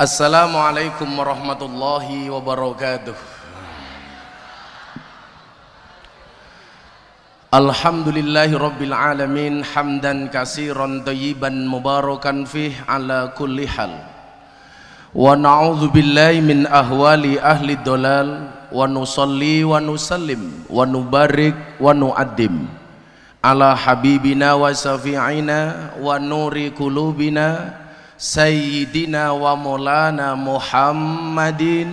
Assalamualaikum warahmatullahi wabarakatuh. Alhamdulillahi rabbil alamin hamdan katsiran thayyiban mubarakan fih ala kulli hal. Wa na'udzu billahi min ahwali ahli dhalal wa nusalli wa nusallim wa nubarik wa nu'addim ala habibina wa syafi'ina wa nuri qulubina Sayyidina wa maulana Muhammadin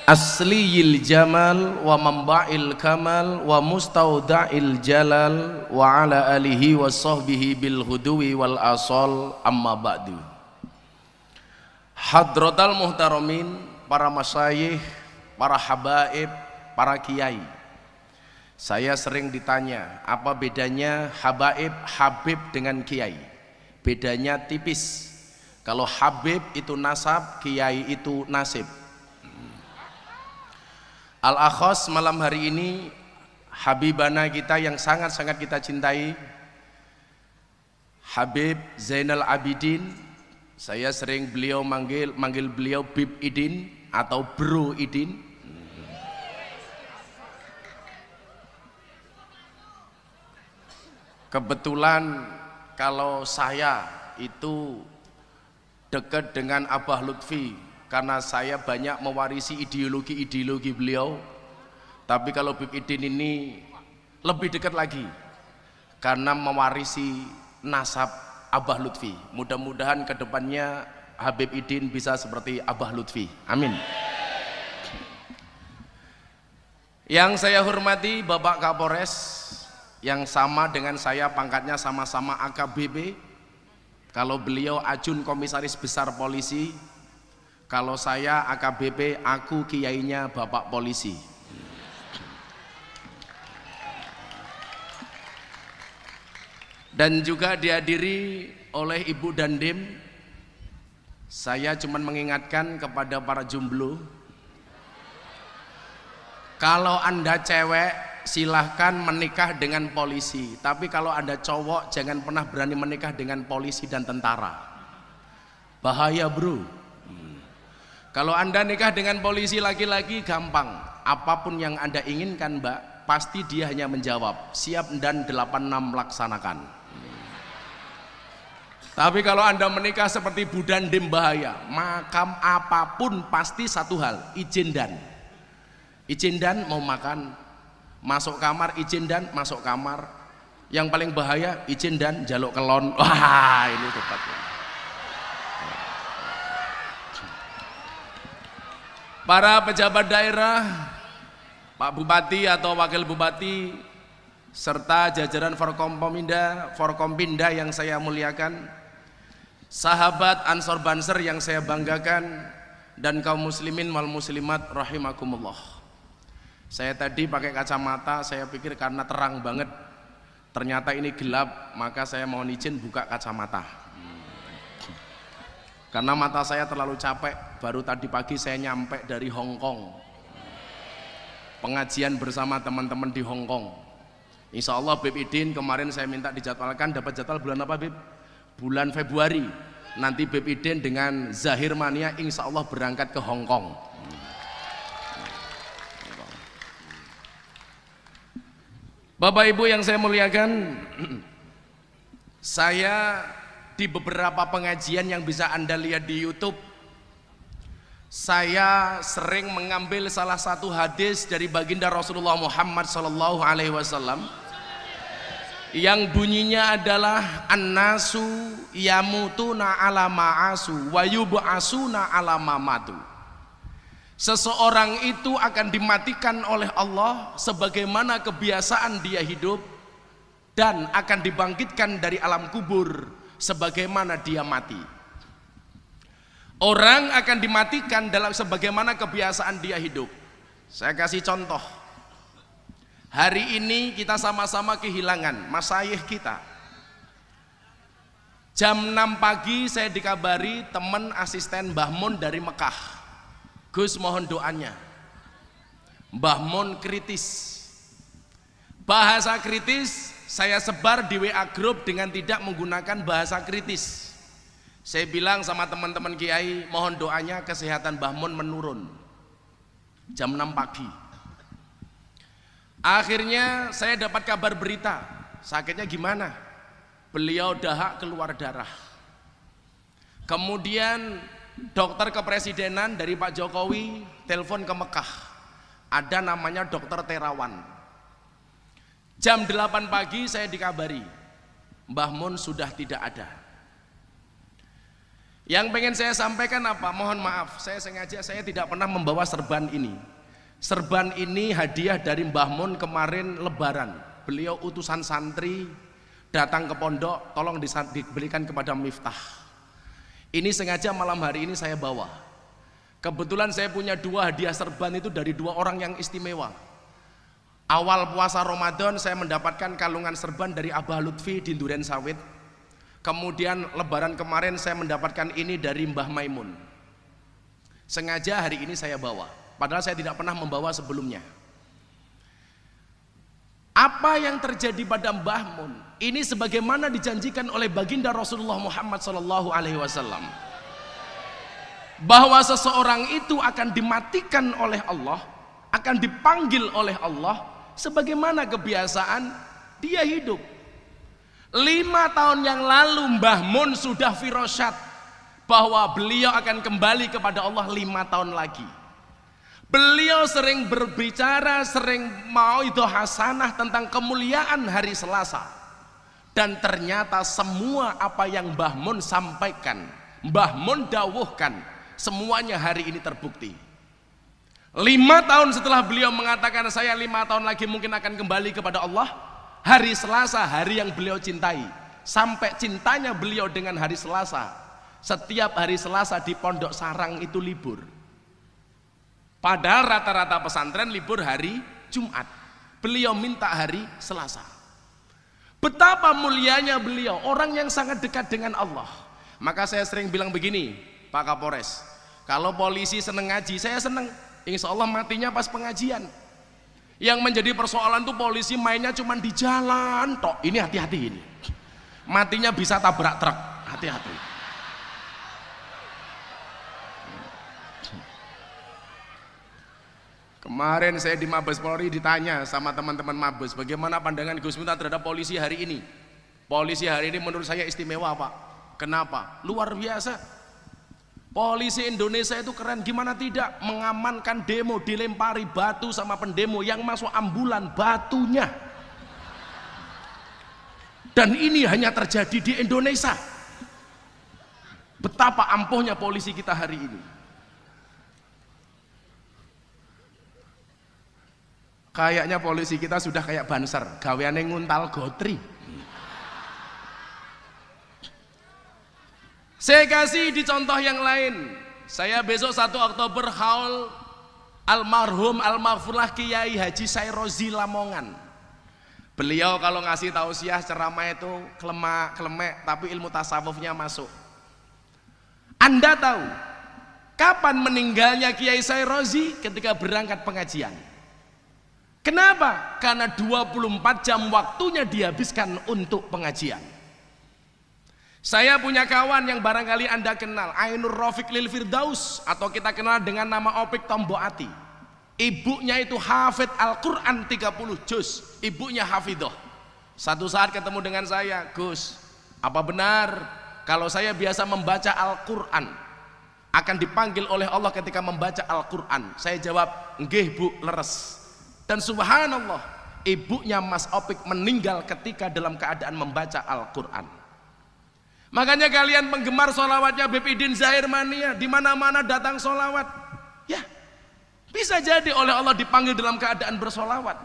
asliyil jamal wa mamba'il kamal wa mustauda'il jalal wa ala alihi wa sahbihi bil huduwi wal asal amma ba'du. Hadratal muhtaramin, para masyayikh, para habaib, para kiai. Saya sering ditanya, apa bedanya habaib, habib dengan kiai? Bedanya tipis. Kalau habib itu nasab, kiai itu nasib. Al-akhos malam hari ini habibana kita yang sangat-sangat kita cintai, Habib Zainal Abidin. Saya sering manggil beliau Bib Idin atau Bro Idin. Kebetulan kalau saya itu dekat dengan Abah Lutfi karena saya banyak mewarisi ideologi-ideologi beliau. Tapi kalau Bib Idin ini lebih dekat lagi karena mewarisi nasab Abah Lutfi. Mudah-mudahan kedepannya Habib Idin bisa seperti Abah Lutfi, amin. Yang saya hormati Bapak Kapolres yang sama dengan saya, pangkatnya sama-sama AKBP. Kalau beliau Ajun Komisaris Besar Polisi, kalau saya AKBP, aku kiainya Bapak Polisi. Dan juga dihadiri oleh Ibu Dandim. Saya cuma mengingatkan kepada para jomblo, kalau Anda cewek silahkan menikah dengan polisi, tapi kalau Anda cowok jangan pernah berani menikah dengan polisi dan tentara. Bahaya bro. Kalau Anda nikah dengan polisi laki-laki gampang, apapun yang Anda inginkan mbak, pasti dia hanya menjawab siap dan 86 laksanakan. Tapi kalau Anda menikah seperti Bu Dandim bahaya. Makam apapun pasti satu hal, izin dan mau makan, masuk kamar izin dan masuk kamar. Yang paling bahaya izin dan jaluk kelon. Wah, ini tepatnya. Para pejabat daerah, Pak Bupati atau Wakil Bupati serta jajaran Forkompinda yang saya muliakan, sahabat Ansor Banser yang saya banggakan, dan kaum muslimin wal muslimat rahimakumullah. Saya tadi pakai kacamata, saya pikir karena terang banget, ternyata ini gelap, maka saya mohon izin buka kacamata. Karena mata saya terlalu capek, baru tadi pagi saya nyampe dari Hong Kong. Pengajian bersama teman-teman di Hong Kong. Insya Allah Bib Idin kemarin saya minta dijadwalkan, dapat jadwal bulan apa Bib? Bulan Februari. Nanti Bib Idin dengan Zahir Mania insya Allah berangkat ke Hong Kong. Bapak Ibu yang saya muliakan, saya di beberapa pengajian yang bisa Anda lihat di YouTube, saya sering mengambil salah satu hadis dari baginda Rasulullah Muhammad SAW yang bunyinya adalah an-nasu yamutuna ala ma'asu wa yub'asuna ala mamatu. Seseorang itu akan dimatikan oleh Allah sebagaimana kebiasaan dia hidup, dan akan dibangkitkan dari alam kubur sebagaimana dia mati. Orang akan dimatikan dalam sebagaimana kebiasaan dia hidup. Saya kasih contoh. Hari ini kita sama-sama kehilangan masyayikh kita. Jam 6 pagi saya dikabari teman asisten Mbah Mun dari Mekah. Gus mohon doanya. Mbah Mun kritis. Bahasa kritis saya sebar di WA group dengan tidak menggunakan bahasa kritis. Saya bilang sama teman-teman kiai, mohon doanya kesehatan Mbah Mun menurun. Jam 6 pagi. Akhirnya saya dapat kabar berita, sakitnya gimana? Beliau dahak keluar darah. Kemudian dokter kepresidenan dari Pak Jokowi telepon ke Mekah. Ada namanya dokter Terawan. Jam 8 pagi saya dikabari, Mbah Mun sudah tidak ada. Yang pengen saya sampaikan apa? Mohon maaf, saya sengaja saya tidak pernah membawa serban ini. Serban ini hadiah dari Mbah Mun kemarin lebaran. Beliau utusan santri datang ke pondok, tolong diberikan kepada Miftah. Ini sengaja malam hari ini saya bawa. Kebetulan saya punya 2 hadiah serban itu dari 2 orang yang istimewa. Awal puasa Ramadan saya mendapatkan kalungan serban dari Abah Lutfi di Duren Sawit. Kemudian lebaran kemarin saya mendapatkan ini dari Mbah Maimun. Sengaja hari ini saya bawa, padahal saya tidak pernah membawa sebelumnya. Apa yang terjadi pada Mbah Mun ini sebagaimana dijanjikan oleh baginda Rasulullah Muhammad SAW, bahwa seseorang itu akan dimatikan oleh Allah, akan dipanggil oleh Allah sebagaimana kebiasaan dia hidup. 5 tahun yang lalu Mbah Mun sudah firasat bahwa beliau akan kembali kepada Allah 5 tahun lagi. Beliau sering berbicara, sering mauidhah hasanah tentang kemuliaan hari Selasa. Dan ternyata semua apa yang Mbah Mun sampaikan, Mbah Mun dawuhkan, semuanya hari ini terbukti. 5 tahun setelah beliau mengatakan saya 5 tahun lagi mungkin akan kembali kepada Allah, hari Selasa, hari yang beliau cintai, sampai cintanya beliau dengan hari Selasa, setiap hari Selasa di Pondok Sarang itu libur. Padahal rata-rata pesantren libur hari Jumat, beliau minta hari Selasa. Betapa mulianya beliau, orang yang sangat dekat dengan Allah. Maka saya sering bilang begini, Pak Kapolres, kalau polisi seneng ngaji, saya seneng, insya Allah matinya pas pengajian. Yang menjadi persoalan tuh polisi mainnya cuma di jalan tok. Ini hati-hati ini. Matinya bisa tabrak truk. Hati-hati. Kemarin saya di Mabes Polri ditanya sama teman-teman Mabes, bagaimana pandangan Gus Miftah terhadap polisi hari ini? Polisi hari ini menurut saya istimewa, Pak. Kenapa? Luar biasa. Polisi Indonesia itu keren, gimana tidak mengamankan demo, dilempari batu sama pendemo yang masuk ambulan batunya. Dan ini hanya terjadi di Indonesia. Betapa ampuhnya polisi kita hari ini. Kayaknya polisi kita sudah kayak Banser, gaweane nguntal gotri. Saya kasih di contoh yang lain. Saya besok 1 Oktober haul almarhum almarfurlah Kiai Haji Sairozi Lamongan. Beliau kalau ngasih tausiah ceramah itu klemek tapi ilmu tasawufnya masuk. Anda tahu kapan meninggalnya Kiai Sairozi? Ketika berangkat pengajian. Kenapa? Karena 24 jam waktunya dihabiskan untuk pengajian. Saya punya kawan yang barangkali Anda kenal, Ainur Rafiq Lil Firdaus, atau kita kenal dengan nama Opik Tomboati. Ibunya itu hafidh Al-Quran 30 juz, ibunya hafidhoh. Satu saat ketemu dengan saya, Gus, apa benar kalau saya biasa membaca Al-Quran akan dipanggil oleh Allah ketika membaca Al-Quran? Saya jawab, nggih Bu, leres. Dan subhanallah, ibunya Mas Opik meninggal ketika dalam keadaan membaca Al-Quran. Makanya kalian penggemar solawatnya Bepidin Zahir Mania, di mana-mana datang solawat, ya bisa jadi oleh Allah dipanggil dalam keadaan bersolawat.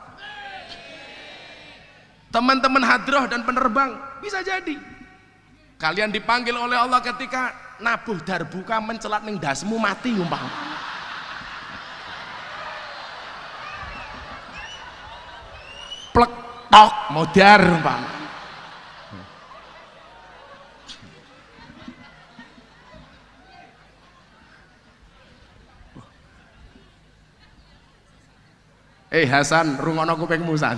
Teman-teman hadroh dan penerbang, bisa jadi kalian dipanggil oleh Allah ketika nabuh darbuka mencelat ning dasmu mati umpama. Plek tok modar umpama. Hasan, rungono kupingmu San.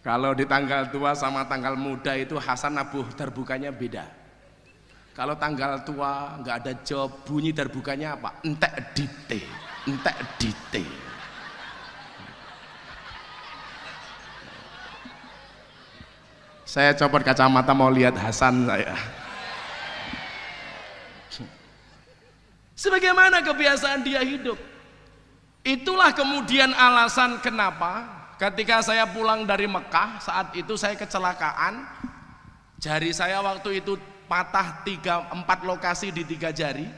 Kalau di tanggal tua sama tanggal muda itu Hasan Abu terbukanya beda. Kalau tanggal tua nggak ada job, bunyi terbukanya apa? Entek dite, entek dite. Saya copot kacamata mau lihat Hasan saya. Sebagaimana kebiasaan dia hidup. Itulah kemudian alasan kenapa ketika saya pulang dari Mekah, saat itu saya kecelakaan. Jari saya waktu itu patah 4 lokasi di 3 jari.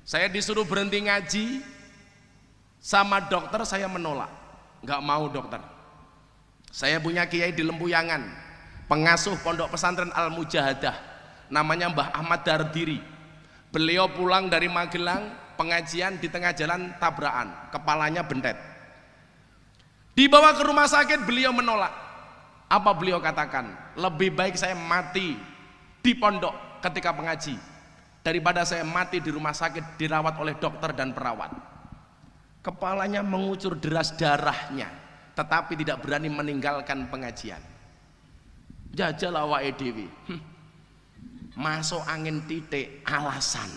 Saya disuruh berhenti ngaji sama dokter, saya menolak. Nggak mau dokter. Saya punya kiai di Lempuyangan, pengasuh pondok pesantren Al-Mujahadah, namanya Mbah Ahmad Dardiri. Beliau pulang dari Magelang, pengajian di tengah jalan tabrakan, kepalanya bentet. Dibawa ke rumah sakit, beliau menolak. Apa beliau katakan? Lebih baik saya mati di pondok ketika pengaji daripada saya mati di rumah sakit dirawat oleh dokter dan perawat. Kepalanya mengucur deras darahnya, tetapi tidak berani meninggalkan pengajian. Jajal awake dhewe. Masuk angin titik alasan.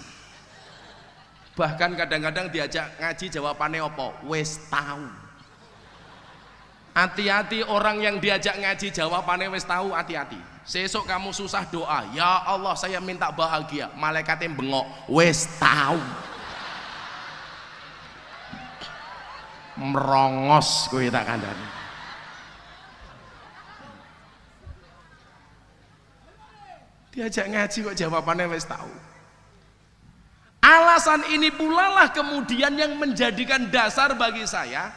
Bahkan kadang-kadang diajak ngaji jawabannya apa? Wes tahu. Hati-hati orang yang diajak ngaji jawabannya wes tahu, hati-hati. Sesok kamu susah doa, ya Allah saya minta bahagia, malaikatnya bengok, wes tahu. Merongos kowe tak kandhani. Diajak ngaji kok jawabannya wis tahu. Alasan ini pula lah kemudian yang menjadikan dasar bagi saya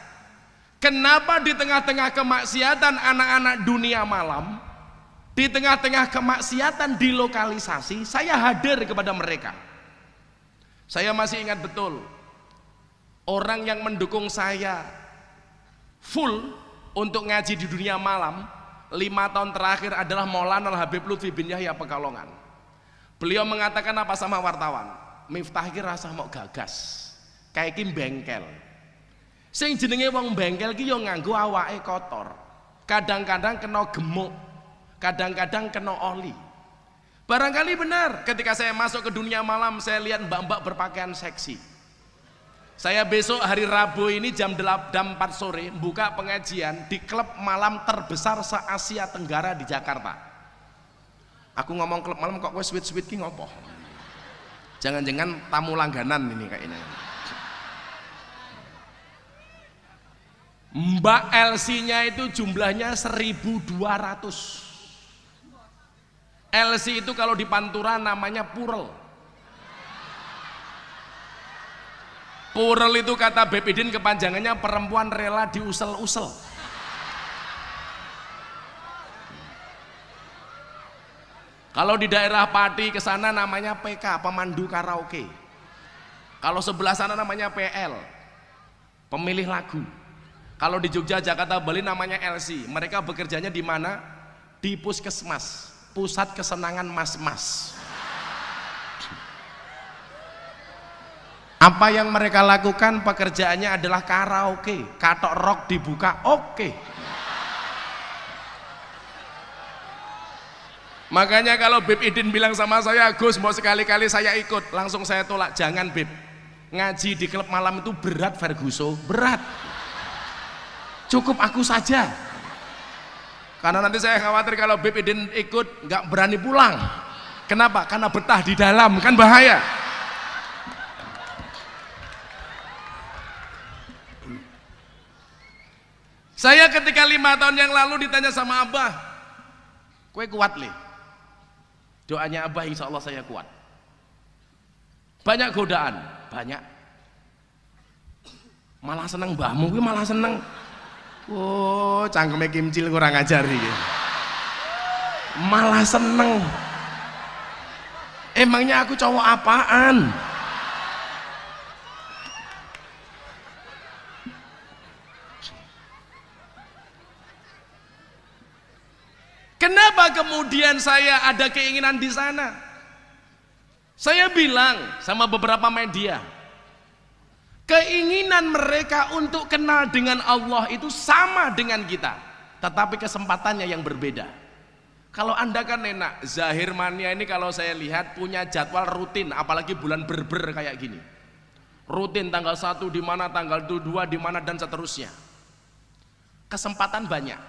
kenapa di tengah-tengah kemaksiatan anak-anak dunia malam, di tengah-tengah kemaksiatan di lokalisasi, saya hadir kepada mereka. Saya masih ingat betul orang yang mendukung saya full untuk ngaji di dunia malam 5 tahun terakhir adalah Maulana Habib Lutfi bin Yahya Pekalongan. Beliau mengatakan apa sama wartawan? Miftah iki rasah mau gagas, kayak iki bengkel. Sing jenenge wong bengkel ki yo nganggo awake kotor. Kadang-kadang kena gemuk, kadang-kadang kena oli. Barangkali benar ketika saya masuk ke dunia malam saya lihat mbak-mbak berpakaian seksi. Saya besok hari Rabu ini jam 4 sore buka pengajian di klub malam terbesar se-Asia Tenggara di Jakarta. Aku ngomong klub malam kok sweet-sweet ki ngopo? Jangan-jangan tamu langganan ini kayaknya. Mbak LC-nya itu jumlahnya 1.200. LC itu kalau di Pantura namanya Purel. Purel itu kata Bepidin kepanjangannya perempuan rela diusel-usel. Kalau di daerah Pati ke sana namanya PK, pemandu karaoke. Kalau sebelah sana namanya PL, pemilih lagu. Kalau di Jogja, Jakarta, Bali namanya LC. Mereka bekerjanya di mana? Di Puskesmas, pusat kesenangan mas-mas. Apa yang mereka lakukan pekerjaannya adalah karaoke, katok rock dibuka, oke. Makanya kalau Bib Idin bilang sama saya, Gus mau sekali-kali saya ikut, langsung saya tolak, jangan Bib. Ngaji di klub malam itu berat Ferguso, berat. Cukup aku saja. Karena nanti saya khawatir kalau Bib Idin ikut nggak berani pulang. Kenapa? Karena betah di dalam, kan bahaya. Saya ketika 5 tahun yang lalu ditanya sama Abah, kue kuat lih? Doanya Abah insya Allah saya kuat. Banyak godaan, banyak. Malah seneng mbahmu, gue malah seneng. Oh, cangkeme kimcil kurang ajar nih. Malah seneng. Emangnya aku cowok apaan? Kenapa kemudian saya ada keinginan di sana? Saya bilang sama beberapa media, keinginan mereka untuk kenal dengan Allah itu sama dengan kita. tetapi kesempatannya yang berbeda. Kalau Anda kan enak, Zahir Mania ini kalau saya lihat punya jadwal rutin, apalagi bulan berber kayak gini. Rutin tanggal 1 di mana, tanggal 2 di mana, dan seterusnya. Kesempatan banyak.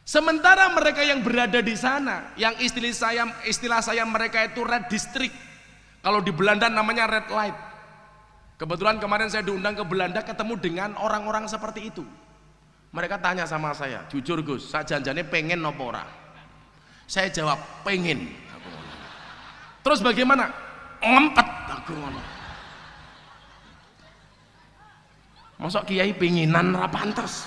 Sementara mereka yang berada di sana, yang istilah saya mereka itu red district. Kalau di Belanda namanya red light. Kebetulan kemarin saya diundang ke Belanda, ketemu dengan orang-orang seperti itu. Mereka tanya sama saya, jujur Gus, saya janjinya pengen nopo ora? Saya jawab pengen. Terus bagaimana? Ngempet aku ngono. Masuk kiai penginan ra pantes.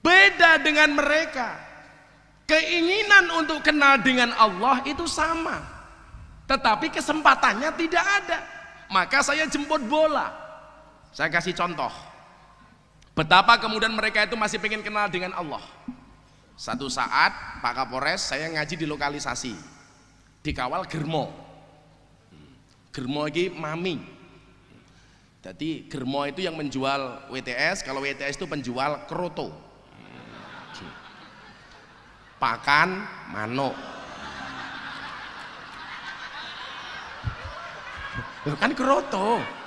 Beda dengan mereka. Keinginan untuk kenal dengan Allah itu sama, tetapi kesempatannya tidak ada. Maka saya jemput bola. Saya kasih contoh betapa kemudian mereka itu masih pengen kenal dengan Allah. Satu saat Pak Kapolres, saya ngaji di lokalisasi, dikawal germo. Germo ini mami. Jadi germo itu yang menjual WTS, kalau WTS itu penjual kroto. Pakan manuk. Kan kroto.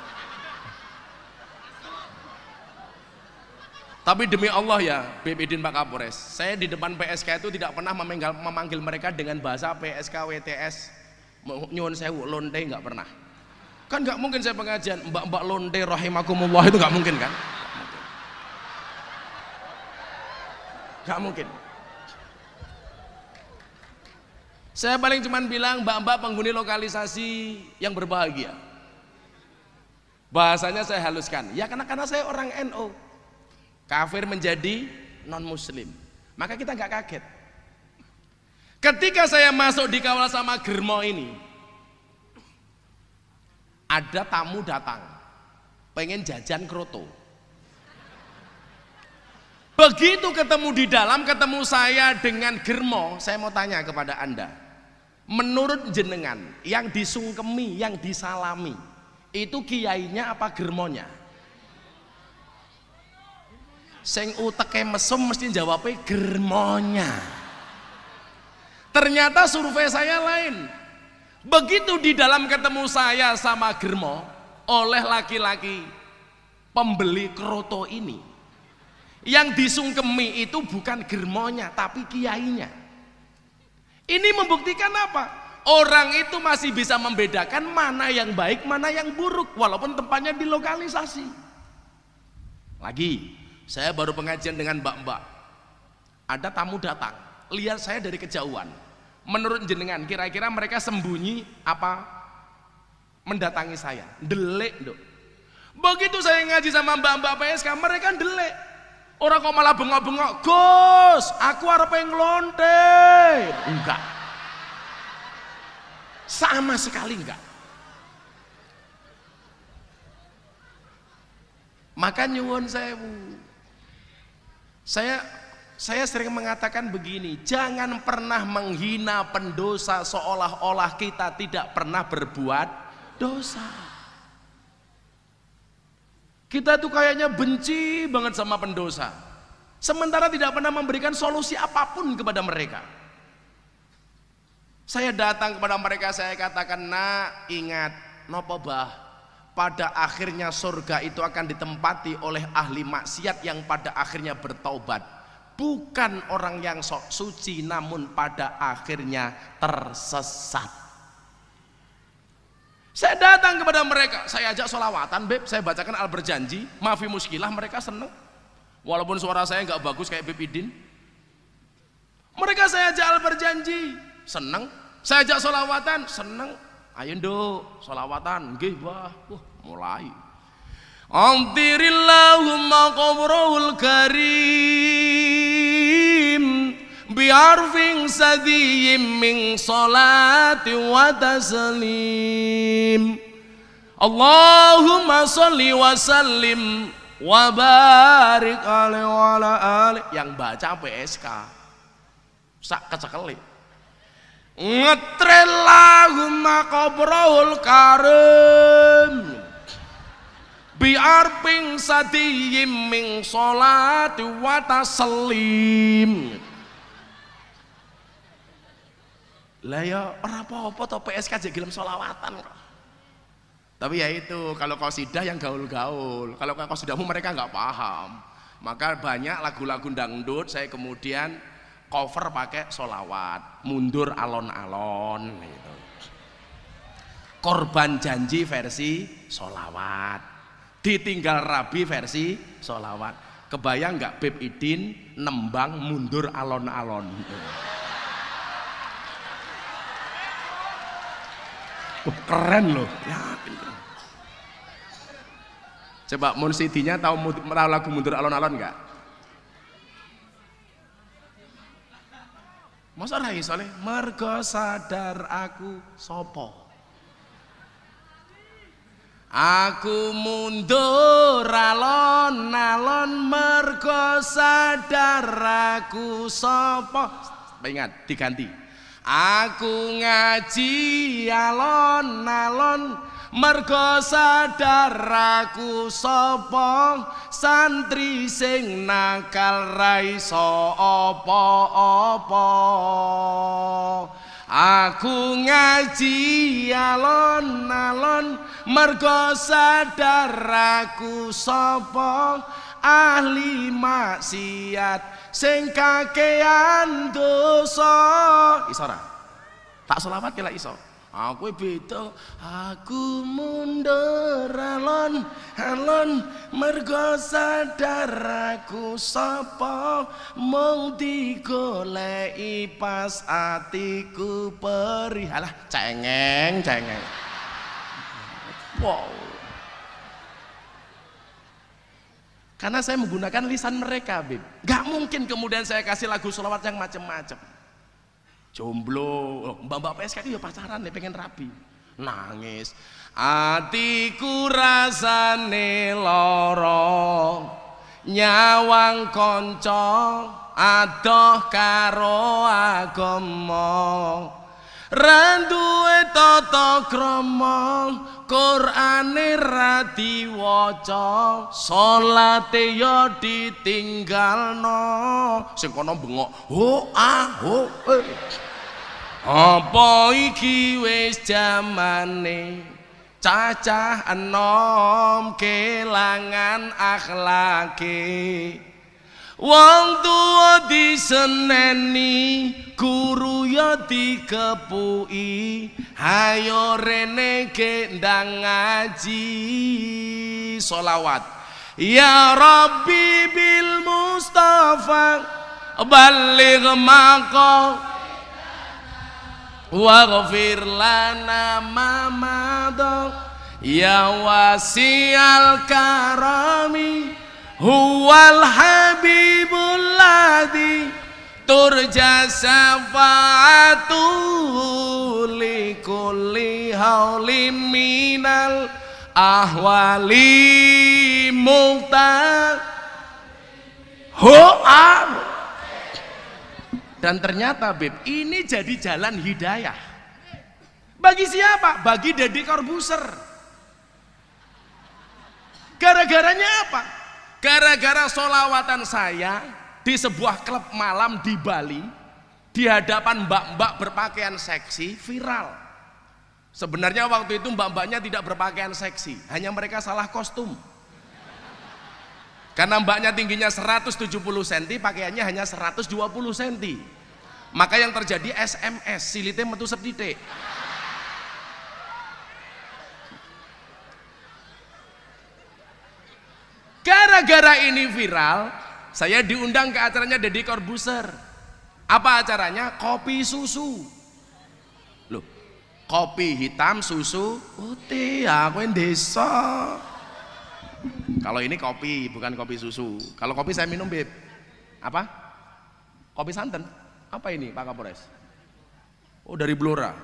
Tapi demi Allah ya, BPDin Pak Kapolres, saya di depan PSK itu tidak pernah memanggil mereka dengan bahasa PSK, WTS, nyuwun sewu, lonte, nggak pernah. Kan nggak mungkin saya pengajian, mbak-mbak lonte rahimakumullah, itu nggak mungkin kan? Nggak mungkin. Saya paling cuman bilang mbak-mbak penghuni lokalisasi yang berbahagia. Bahasanya saya haluskan, ya karena saya orang NU. Kafir menjadi non muslim, maka kita nggak kaget. Ketika saya masuk di kawal sama germo ini, ada tamu datang pengen jajan kroto. Begitu ketemu di dalam, ketemu saya dengan germo, saya mau tanya kepada Anda, menurut jenengan yang disungkemi, yang disalami itu kiainya apa germonya? Sing uteke mesum mesti jawabnya germonya. Ternyata survei saya lain. Begitu di dalam ketemu saya sama germo oleh laki-laki pembeli kroto ini, yang disungkemi itu bukan germonya tapi kiainya. Ini membuktikan apa? Orang itu masih bisa membedakan mana yang baik, mana yang buruk, walaupun tempatnya di lokalisasi. Lagi saya baru pengajian dengan mbak-mbak, ada tamu datang, lihat saya dari kejauhan. Menurut jenengan kira-kira mereka sembunyi apa mendatangi saya? Delik dok. Begitu saya ngaji sama mbak-mbak PSK, mereka delik. Orang kok malah bengok-bengok, Gus, aku arep nglonte. Enggak, sama sekali enggak. Maka nyuwun sewu, saya sering mengatakan begini, jangan pernah menghina pendosa seolah-olah kita tidak pernah berbuat dosa. Kita tuh kayaknya benci banget sama pendosa, sementara tidak pernah memberikan solusi apapun kepada mereka. Saya datang kepada mereka, saya katakan, nak, ingat nopo bah, pada akhirnya surga itu akan ditempati oleh ahli maksiat yang pada akhirnya bertaubat, bukan orang yang sok suci namun pada akhirnya tersesat. Saya datang kepada mereka, saya ajak sholawatan, beb, saya bacakan al berjanji, maafi muskilah, mereka seneng. Walaupun suara saya nggak bagus kayak Beb Idin, mereka saya ajak al berjanji, seneng. Saya ajak sholawatan, seneng. Ayo nduk, sholawatan, nggih bah, mulai. Antirillahumma qabrul karim bi'arfin sadiyim min salati wa taslim. Allahumma sholli wa sallim wa barik alaihi wa ala alihi. Yang baca PSK sak kecekelik. Ngetrellahumma qabrul karim biarping sadiyim ming sholati wa taslim. Lah ya ora apa-apa to PSK aja gelem sholawatan kok. Tapi ya itu kalau qasidah yang gaul-gaul, kalau qasidahmu mereka nggak paham. Maka banyak lagu-lagu dangdut saya kemudian cover pakai sholawat, mundur alon-alon gitu. Korban janji versi sholawat, ditinggal Rabi versi sholawat. Kebayang nggak Beb Idin nembang mundur alon-alon? Keren loh, yakin. Coba Monsidinya tahu lagu mundur alon-alon nggak? Masa rai soalnya mergo sadar aku sopo, aku mundur alon-alon mergo sadar aku sopo. Ingat diganti, aku ngaji alon-alon mergo sadar aku sapa, santri sing nakal ra iso apa-apa. Aku ngaji alon-alon mergo sadar aku sapa, ahli maksiat sing kakean dosa. Iso ora? Tak selawat kira iso. Aku beda, aku mundur alon-alon mergo sadar aku sapa, mung digoleki pas atiku perih. Alah cengeng. Wow. Karena saya menggunakan lisan mereka, Bib. Gak mungkin kemudian saya kasih lagu sholawat yang macam-macam. Jomblo, mbak-mbak PSK itu ya pacaran nih, pengen rabi, nangis. Atiku rasane loro, nyawang konco, adoh karo agama, randuwe tata krama, Qur'ane ra diwaca, salate ya ditinggalno. Sing kono bengok, apa iki wis jamane cacah enom kelangan akhlake, wong tuwa diseneni guru ya dikepuki, hayo rene gendang ngaji sholawat. Ya Rabbi bil Mustafa baligh maqam waghfir lana ma madha, ya wasi'al karami huwal habibul ladzi turja syafa'atu li kulli haulim minal ahwali muqtad. Dan ternyata Beb, ini jadi jalan hidayah. Bagi siapa? Bagi Deddy Corbuzier. Gara-garanya apa? Gara-gara sholawatan saya di sebuah klub malam di Bali, di hadapan mbak-mbak berpakaian seksi, viral. Sebenarnya waktu itu mbak-mbaknya tidak berpakaian seksi, hanya mereka salah kostum. Karena mbaknya tingginya 170 cm, pakaiannya hanya 120 cm. Maka yang terjadi SMS, silite metu setitik. Gara-gara ini viral, saya diundang ke acaranya Deddy Corbuzier. Apa acaranya? Kopi susu. Loh, kopi hitam, susu putih, aku yang desa. Kalau ini kopi, bukan kopi susu. Kalau kopi saya minum, Beb. Apa? Kopi santan. Apa ini, Pak Kapolres? Oh, dari Blora.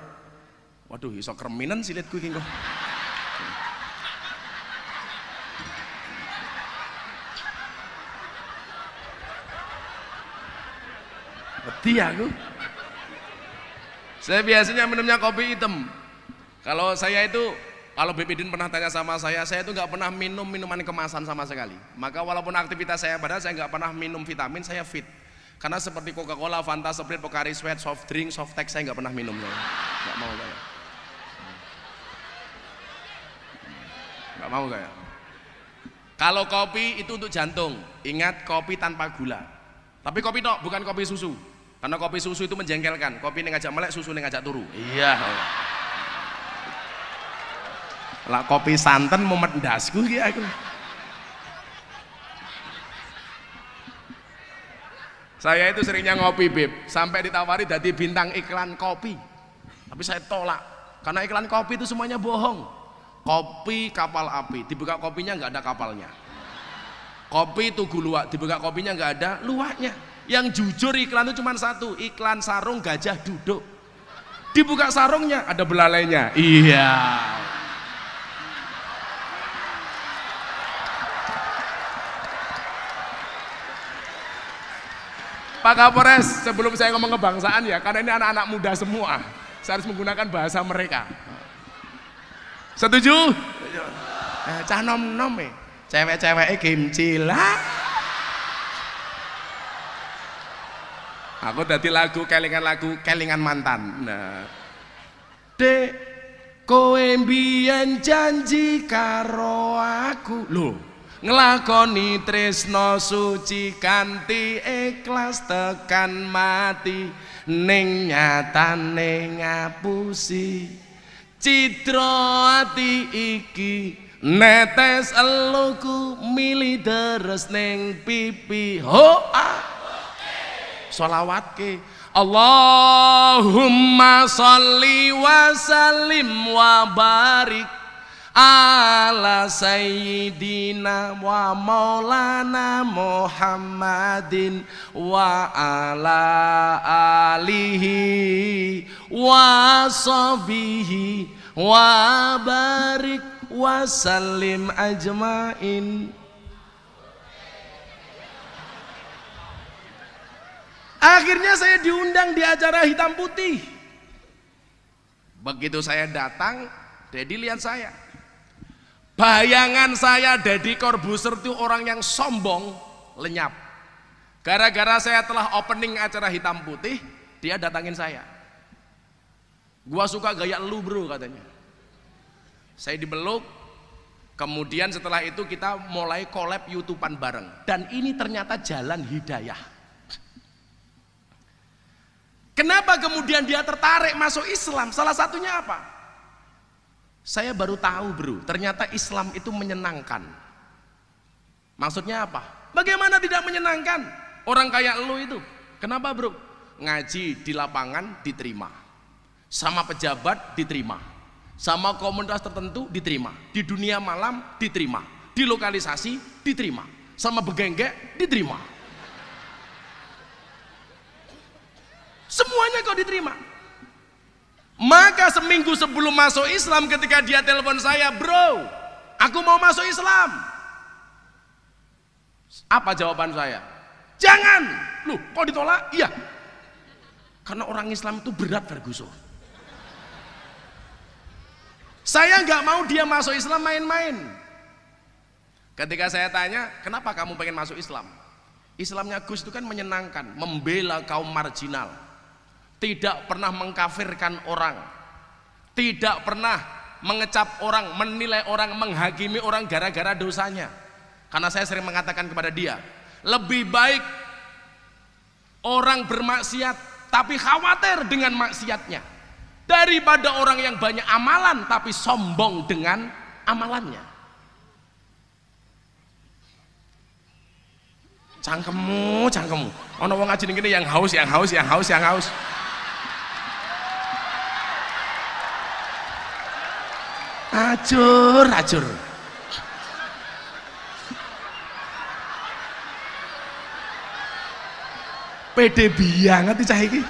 Waduh, iso kreminen silitku iki kok. Beti aku. Saya biasanya minumnya kopi hitam. Kalau saya itu Kalau BPDin pernah tanya sama saya itu nggak pernah minum minuman kemasan sama sekali. Maka walaupun aktivitas saya padahal saya nggak pernah minum vitamin, saya fit. Karena seperti Coca-Cola, Fanta, Sprite, Pocari Sweat, soft drink, soft tek saya nggak pernah minum. Nggak mau saya. Nggak mau saya. Kalau kopi itu untuk jantung, ingat kopi tanpa gula. Tapi kopi tok, bukan kopi susu. Karena kopi susu itu menjengkelkan. Kopi ini ngajak melek, susu ini ngajak turu. Iya. Lah kopi santen mumet ndasku iki aku. Saya itu seringnya ngopi, Beb, sampai ditawari jadi bintang iklan kopi. Tapi saya tolak karena iklan kopi itu semuanya bohong. Kopi kapal api, dibuka kopinya nggak ada kapalnya. Kopi tugu luwak, dibuka kopinya nggak ada luwaknya. Yang jujur iklan itu cuma satu, iklan sarung gajah duduk. Dibuka sarungnya ada belalainya. Iya. Pak Kapolres, sebelum saya ngomong kebangsaan ya, karena ini anak-anak muda semua, saya harus menggunakan bahasa mereka. Setuju? Cah nom-nom cewek-cewek kimchi lah. Aku tadi lagu kelingan mantan. Nah, Dek, kowe mbiyen janji karo aku. Loh, ngelakoni tresno suci kanthi ikhlas tekan mati, ning nyatane ngapusi citra ati iki, netes eluku mili deres ning pipi. Sholawat ke Allahumma sholli wa sallim wa barik ala sayyidina wa maulana Muhammadin wa ala alihi wa sahbihi wa barik wa sallim ajmain. Akhirnya saya diundang di acara hitam putih. Begitu saya datang, Dedi lihat saya. Bayangan saya Deddy Corbuzier itu orang yang sombong, lenyap. Gara-gara saya telah opening acara hitam putih, dia datangin saya. Gua suka gaya lu bro katanya. Saya dibeluk. Kemudian setelah itu kita mulai collab YouTubean bareng. Dan ini ternyata jalan hidayah. Kenapa kemudian dia tertarik masuk Islam? Salah satunya apa? Saya baru tahu bro, ternyata Islam itu menyenangkan. Maksudnya apa? Bagaimana tidak menyenangkan? Orang kayak lu itu, kenapa bro? Ngaji di lapangan diterima, sama pejabat diterima, sama komunitas tertentu diterima, di dunia malam diterima, di lokalisasi diterima, sama begenggek diterima. Semuanya kau diterima. Maka seminggu sebelum masuk Islam, ketika dia telepon saya, bro, aku mau masuk Islam. Apa jawaban saya? Jangan. Loh, kok ditolak? Iya. Karena orang Islam itu berat, Ferguson. Saya nggak mau dia masuk Islam main-main. Ketika saya tanya, kenapa kamu pengen masuk Islam? Islamnya Gus itu kan menyenangkan, membela kaum marginal, tidak pernah mengkafirkan orang, tidak pernah mengecap orang, menilai orang, menghakimi orang gara-gara dosanya. Karena saya sering mengatakan kepada dia, lebih baik orang bermaksiat tapi khawatir dengan maksiatnya, daripada orang yang banyak amalan tapi sombong dengan amalannya. Cangkemmu, ono wong ngaji ngene yang haus. Acur. Pede banget cah iki.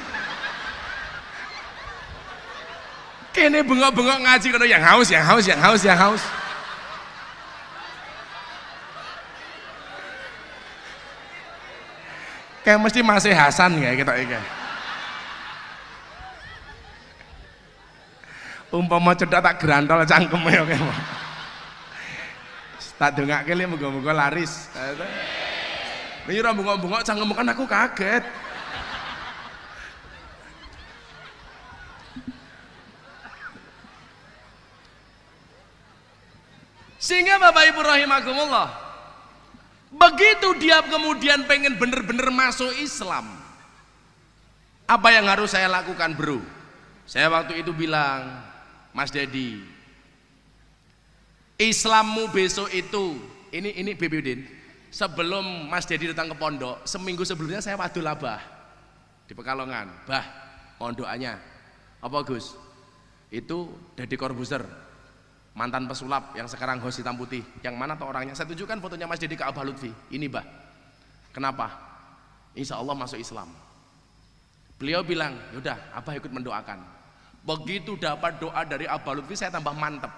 Kene bengok-bengok ngaji kono yang haus. Kayak mesti masih Hasan kayak kita iki. Umpama cedak tak gerantol cangkeme ya kene. Tak dongake le muga-muga laris. Ini ora bengok-bengok cangkemmu kan aku kaget. Sehingga Bapak Ibu rahimakumullah, begitu dia kemudian pengen bener-bener masuk Islam, apa yang harus saya lakukan bro? Saya waktu itu bilang, Mas Dedi, Islammu besok itu, ini Bibi Udin, sebelum Mas Dedi datang ke pondok, seminggu sebelumnya saya wadul abah di Pekalongan, bah, mohon doanya, apa Gus? Itu Deddy Corbuzier, mantan pesulap yang sekarang host hitam putih. Yang mana tuh orangnya? Saya tunjukkan fotonya Mas Dedi ke Abah Lutfi. Ini bah. Kenapa? Insya Allah masuk Islam. Beliau bilang, yaudah Abah ikut mendoakan. Begitu dapat doa dari Abah Lutfi, saya tambah mantep.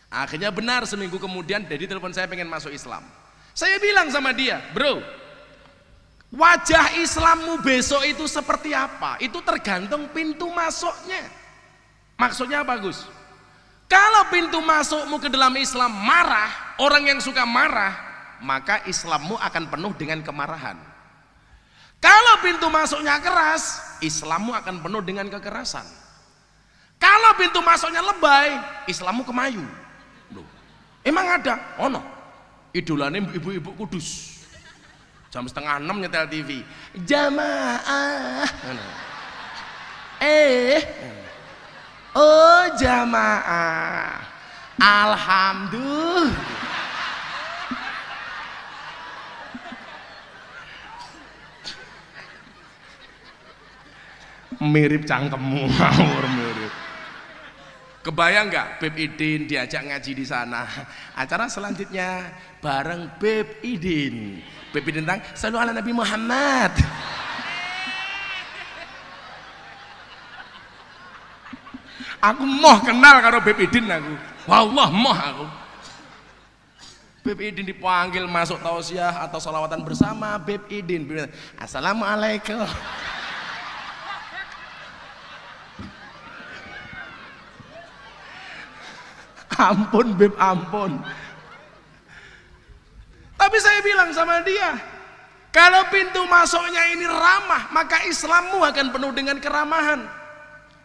Akhirnya benar, seminggu kemudian Dedi telepon saya pengen masuk Islam. Saya bilang sama dia, bro, wajah Islammu besok itu seperti apa? Itu tergantung pintu masuknya. Maksudnya apa Gus? Kalau pintu masukmu ke dalam Islam marah, orang yang suka marah, maka Islammu akan penuh dengan kemarahan. Kalau pintu masuknya keras, Islammu akan penuh dengan kekerasan. Kalau pintu masuknya lebay, Islammu kemayu. Loh, emang ada? Oh no, idolanya ibu-ibu kudus. Jam 5:30 nyetel TV. Jamaah. Oh jamaah, alhamdulillah. Mirip cangkemmu, ngawur mirip. Kebayang nggak Beb Idin diajak ngaji di sana? Acara selanjutnya bareng Beb Idin. Beb Idin tentang selalu ala Nabi Muhammad. Aku moh kenal karo Beb Idin aku. Wallah moh aku. Beb Idin dipanggil masuk tausiah atau salawatan bersama Beb Idin. Assalamualaikum. Ampun Beb, ampun. Tapi saya bilang sama dia, kalau pintu masuknya ini ramah, maka Islammu akan penuh dengan keramahan.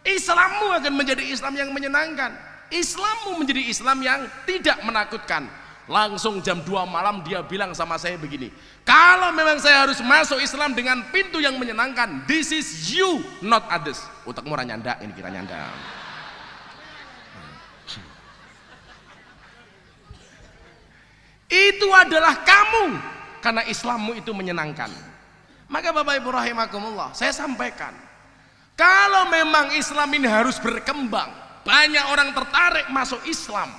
Islammu akan menjadi Islam yang menyenangkan. Islammu menjadi Islam yang tidak menakutkan. Langsung jam 2 malam dia bilang sama saya begini, kalau memang saya harus masuk Islam dengan pintu yang menyenangkan, this is you, not others. Utakmu ora nyandak, ini kira nyandak. Itu adalah kamu, karena Islammu itu menyenangkan. Maka Bapak Ibu rahimakumullah, saya sampaikan, kalau memang Islam ini harus berkembang, banyak orang tertarik masuk Islam,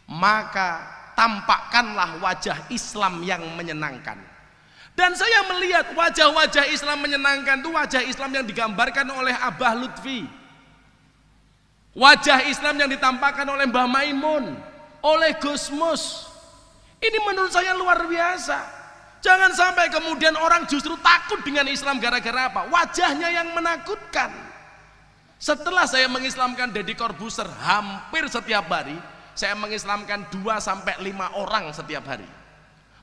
maka tampakkanlah wajah Islam yang menyenangkan. Dan saya melihat wajah-wajah Islam menyenangkan itu wajah Islam yang digambarkan oleh Abah Lutfi, wajah Islam yang ditampakkan oleh Mbah Maimun, oleh Gus Mus. Ini menurut saya luar biasa. Jangan sampai kemudian orang justru takut dengan Islam gara-gara apa? Wajahnya yang menakutkan. Setelah saya mengislamkan Deddy Corbuzier, hampir setiap hari saya mengislamkan 2-5 orang setiap hari.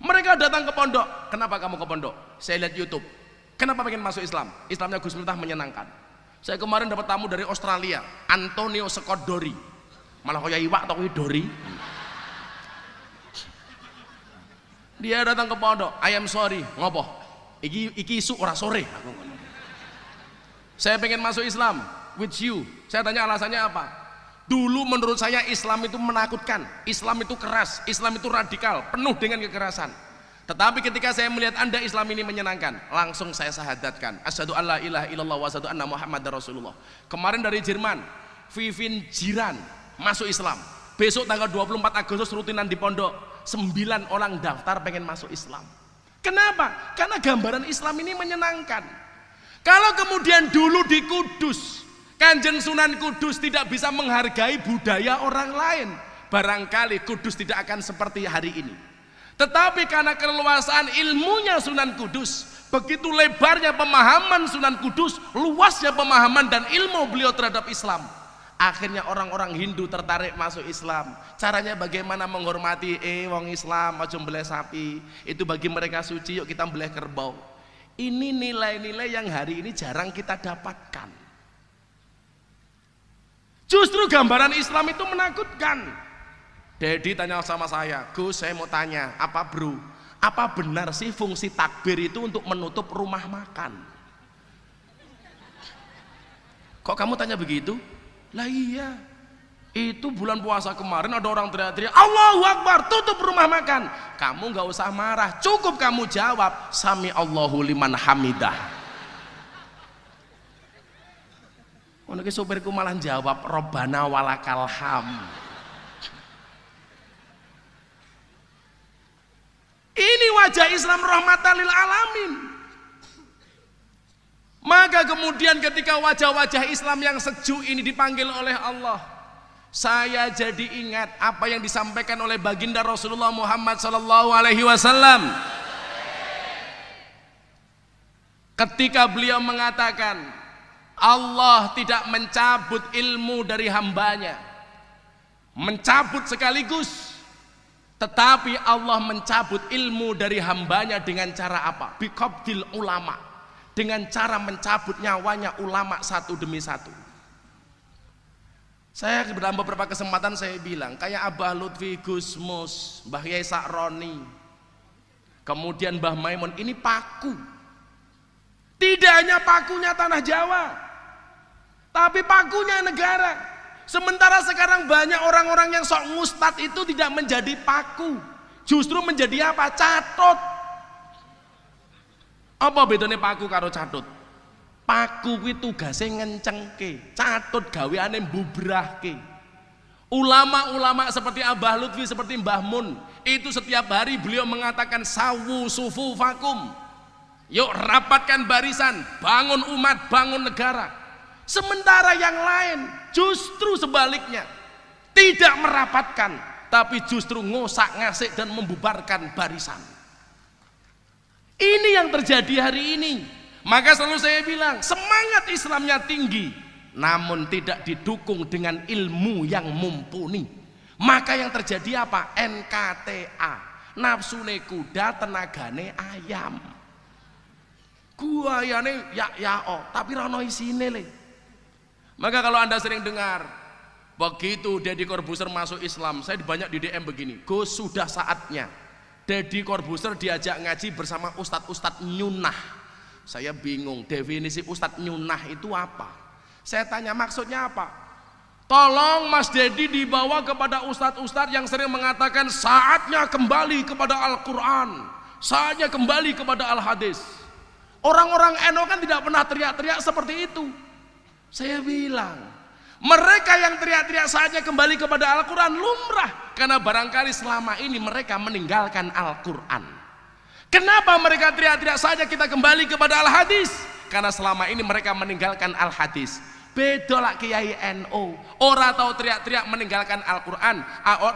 Mereka datang ke pondok. Kenapa kamu ke pondok? Saya lihat YouTube. Kenapa pengen masuk Islam? Islamnya Gus Miftah menyenangkan. Saya kemarin dapat tamu dari Australia, Antonio Scott Dory. Malah kaya iwak atau Dori. Dia datang ke pondok, I am sorry, ngopo? Iki isu ora sore. Saya pengen masuk Islam with you. Saya tanya alasannya apa? Dulu menurut saya Islam itu menakutkan, Islam itu keras, Islam itu radikal, penuh dengan kekerasan. Tetapi ketika saya melihat Anda Islam ini menyenangkan, langsung saya syahadatkan, asyhadu alla ilaha illallah wa asyhadu anna muhammadar rasulullah. Kemarin dari Jerman, Vivin Jiran masuk Islam. Besok tanggal 24 Agustus rutinan di pondok. 9 orang daftar pengen masuk Islam. Kenapa? Karena gambaran Islam ini menyenangkan. Kalau kemudian dulu di Kudus, Kanjeng Sunan Kudus tidak bisa menghargai budaya orang lain, barangkali Kudus tidak akan seperti hari ini. Tetapi karena keleluasaan ilmunya Sunan Kudus, begitu lebarnya pemahaman Sunan Kudus, luasnya pemahaman dan ilmu beliau terhadap Islam, Akhirnya orang-orang Hindu tertarik masuk Islam. Caranya bagaimana menghormati wong Islam aja mbeleh sapi. Itu bagi mereka suci, yuk kita mbeleh kerbau. Ini nilai-nilai yang hari ini jarang kita dapatkan. Justru gambaran Islam itu menakutkan. Dedi tanya sama saya, Gus saya mau tanya, apa bro? Apa benar sih fungsi takbir itu untuk menutup rumah makan? Kok kamu tanya begitu? Lah iya, itu bulan puasa kemarin ada orang teriak-teriak Allahu Akbar, tutup rumah makan. Kamu nggak usah marah, cukup kamu jawab Sami Allahu liman hamidah. Ono ki sopirku malah jawab Robbana walakal ham. Ini wajah Islam rahmatan lil alamin. Maka kemudian ketika wajah-wajah Islam yang sejuk ini dipanggil oleh Allah, saya jadi ingat apa yang disampaikan oleh baginda Rasulullah Muhammad sallallahu alaihi wasallam. Ketika beliau mengatakan, Allah tidak mencabut ilmu dari hambanya, mencabut sekaligus, tetapi Allah mencabut ilmu dari hambanya dengan cara apa? Biqabdil ulama, dengan cara mencabut nyawanya ulama satu demi satu. Saya dalam beberapa kesempatan saya bilang, kayak Abah Lutfi Gusmus, Mbah Yai Sakroni, kemudian Mbah Maimun, ini paku. Tidak hanya pakunya tanah Jawa, tapi pakunya negara. Sementara sekarang banyak orang-orang yang sok ngustad itu tidak menjadi paku, justru menjadi apa? Catut. Apa bedanya paku karo catut? Paku kuwi tugase ngencengke, catut gaweane mbubrahke. Ulama-ulama seperti Abah Lutfi, seperti Mbah Mun, itu setiap hari beliau mengatakan sawu sufufakum. Yuk rapatkan barisan, bangun umat, bangun negara. Sementara yang lain justru sebaliknya, tidak merapatkan, tapi justru ngosak-ngasik dan membubarkan barisan. Ini yang terjadi hari ini. Maka selalu saya bilang, semangat Islamnya tinggi, namun tidak didukung dengan ilmu yang mumpuni. Maka yang terjadi apa? NKTA, nafsune kuda, tenagane ayam. Guayane ya-ya-o, tapi rano isine le. Maka kalau Anda sering dengar, begitu Deddy Corbuzier masuk Islam, saya banyak di DM begini, Gus sudah saatnya Deddy Corbuzier diajak ngaji bersama ustadz-ustadz nyunah. Saya bingung, definisi ustadz nyunah itu apa? Saya tanya maksudnya apa? Tolong Mas Deddy dibawa kepada ustadz-ustadz yang sering mengatakan saatnya kembali kepada Al-Quran, saatnya kembali kepada Al-Hadis. Orang-orang NU kan tidak pernah teriak-teriak seperti itu. Saya bilang, mereka yang teriak-teriak saatnya kembali kepada Al-Quran lumrah, karena barangkali selama ini mereka meninggalkan Al-Quran. Kenapa mereka teriak-teriak saja kita kembali kepada Al-Hadis? Karena selama ini mereka meninggalkan Al-Hadis. Beda lah Kiai NU, ora tahu teriak-teriak meninggalkan Al-Quran.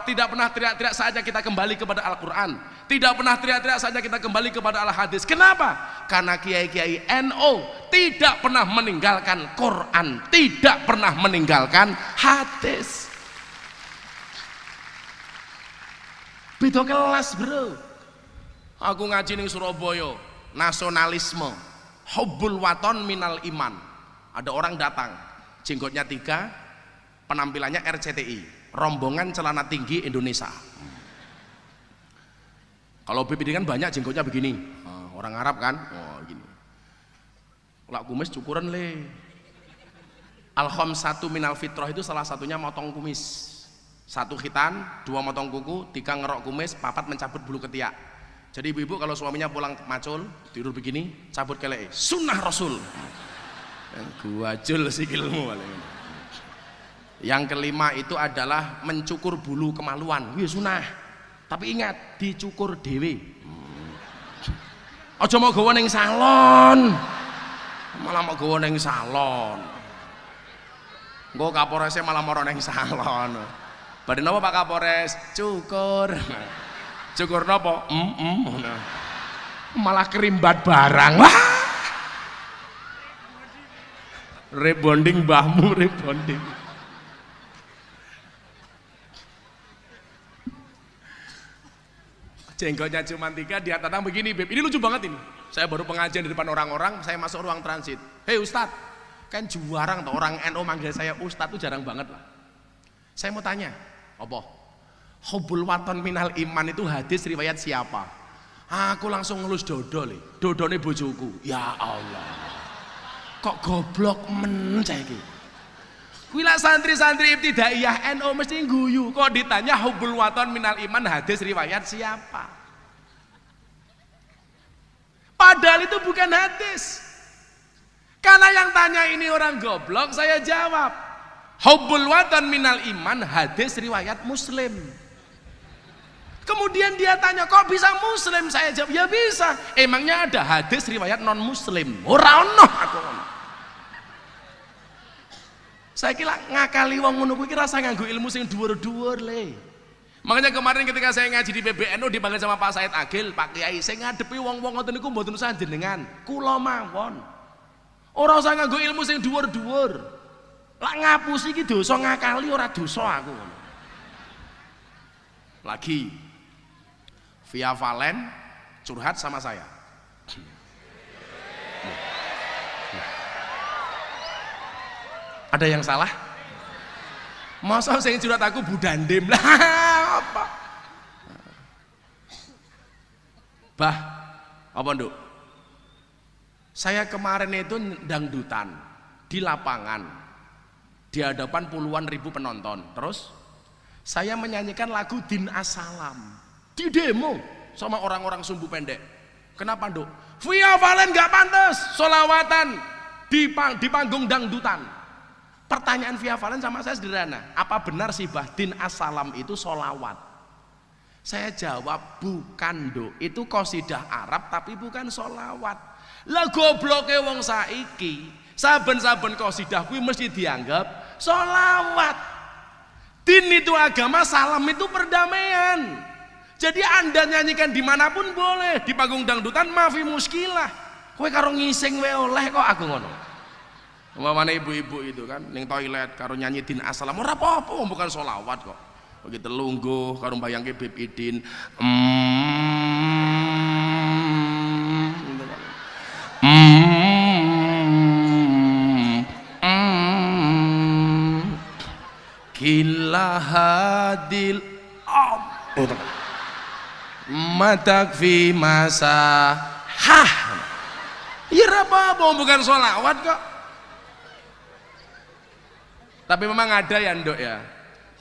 Tidak pernah teriak-teriak saja kita kembali kepada Al-Quran, tidak pernah teriak-teriak saja kita kembali kepada Al-Hadis. Kenapa? Karena Kiai-Kiai NU tidak pernah meninggalkan Quran, tidak pernah meninggalkan hadis. Beda kelas bro. Aku ngaji ning Surabaya, nasionalisme, hubbul waton minal iman. Ada orang datang, jenggotnya 3, penampilannya RCTI, rombongan celana tinggi Indonesia. Kalau BPD kan banyak jenggotnya begini, orang Arab kan, gini. Kalau kumis cukuran le. Al-khamsatu minal fitrah itu salah satunya motong kumis. 1 khitan, 2 motong kuku, 3 ngerok kumis, 4 mencabut bulu ketiak. Jadi ibu-ibu kalau suaminya pulang macul, tidur begini, cabut kelek, sunnah Rasul. Gua jul sikilmu. Yang kelima itu adalah mencukur bulu kemaluan. Wih sunnah. Tapi ingat, dicukur dewe. Aja mau gawa ning salon. Malah mau gawa ning salon. Engko Kapolresnya malah moro ning salon. Badhe napa Pak Kapolres? Cukur. Cukur napa? Malah kerimbat barang. Wah. Rebonding mbahmu, rebonding. Jenggotnya cuma 3, dia datang begini, Beb. Ini lucu banget ini. Saya baru pengajian di depan orang-orang, saya masuk ruang transit. Hei Ustadz, kan jarang tuh orang NU manggil saya Ustadz tuh jarang banget lah. Saya mau tanya, apa? Hubbul waton minal iman itu hadis riwayat siapa? Aku langsung ngelus dodol, dodone bojoku. Ya Allah, kok goblok men saiki. Kuwi lak santri-santri ibtidaiyah NU mesti guyu. Kok ditanya hubbul waton minal iman hadis riwayat siapa? Padahal itu bukan hadis. Karena yang tanya ini orang goblok, saya jawab. Hubbul waton minal iman hadis riwayat Muslim. Kemudian dia tanya, kok bisa Muslim? Saya jawab, ya bisa. Emangnya ada hadis riwayat non Muslim? Ora ono aku. Saya kira ngakali wong ngono kuwi rasa nganggo ilmu sing dhuwur-dhuwur le. Makanya kemarin ketika saya ngaji di PBNU dipanggil sama Pak Said Agil, Pak Kiai, saya ngadepi wong-wong ngoten niku mboten usah jenengan, kula mawon. Ora usah nganggo ilmu sing dhuwur-dhuwur. Lak ngapusi iki dosa ngakali ora dosa aku. Lagi Via Valen curhat sama saya. Ada yang salah? Masa saya curhat aku budandem lah apa? Bah, apa nduk? Saya kemarin itu dangdutan di lapangan di hadapan puluhan ribu penonton. Terus saya menyanyikan lagu Din As-Salam di demo sama orang-orang sumbu pendek. Kenapa nduk? Via Valen gak pantas solawatan di panggung dangdutan. Pertanyaan Via Valen sama saya sederhana, apa benar sih Din As-Salam itu solawat? Saya jawab bukan do, itu qasidah Arab tapi bukan solawat. Lah gobloke wong saiki, saben-saben qasidah kuwi mesti dianggap solawat. Din itu agama, salam itu perdamaian. Jadi Anda nyanyikan dimanapun boleh, di panggung dangdutan mafi muskilah. Kowe karo ngising wae oleh kok aku ngono. Umpamane ibu-ibu itu kan ning toilet karo nyanyi Din As-Salam ora apa-apa, bukan sholawat kok. Begitu lungguh karo mbayangke Beb Idin. Kilahadil matak fi masa hah. Ya apa-apa, bukan sholawat kok. Tapi memang ada ya nduk ya,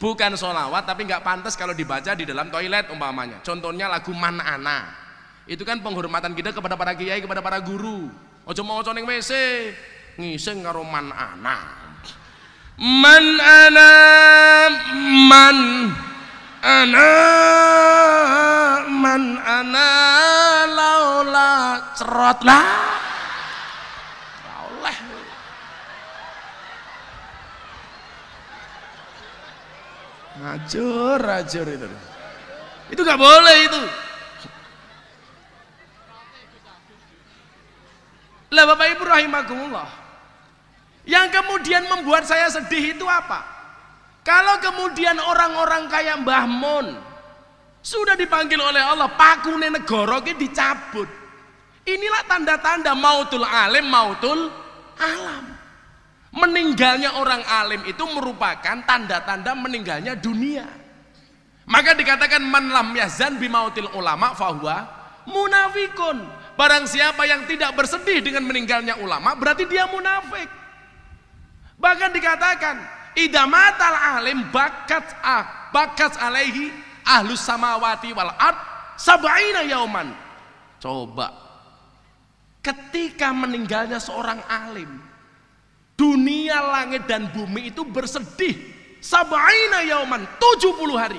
bukan sholawat tapi nggak pantas kalau dibaca di dalam toilet umpamanya. Contohnya lagu Man Ana, itu kan penghormatan kita kepada para kiai, kepada para guru. Ojo mau ning WC ngising karo Man Ana. Man Ana, Man Ana, Man Ana, laula cerot lah. Acur itu nggak boleh itu. Lah Bapak Ibu rahimakumullah, yang kemudian membuat saya sedih itu apa? Kalau kemudian orang-orang kayak Mbah Mun sudah dipanggil oleh Allah, pakune negara ki dicabut. Inilah tanda-tanda mautul alim, mautul alam. Meninggalnya orang alim itu merupakan tanda-tanda meninggalnya dunia. Maka dikatakan man lam yazan bimautil ulama fahuwa munafikun. Barang siapa yang tidak bersedih dengan meninggalnya ulama berarti dia munafik. Bahkan dikatakan idza matal alim bakat alaihi ahlus samawati wal ard sab'ina yauman. Coba ketika meninggalnya seorang alim, dunia, langit dan bumi itu bersedih sab'ina yauman, 70 hari.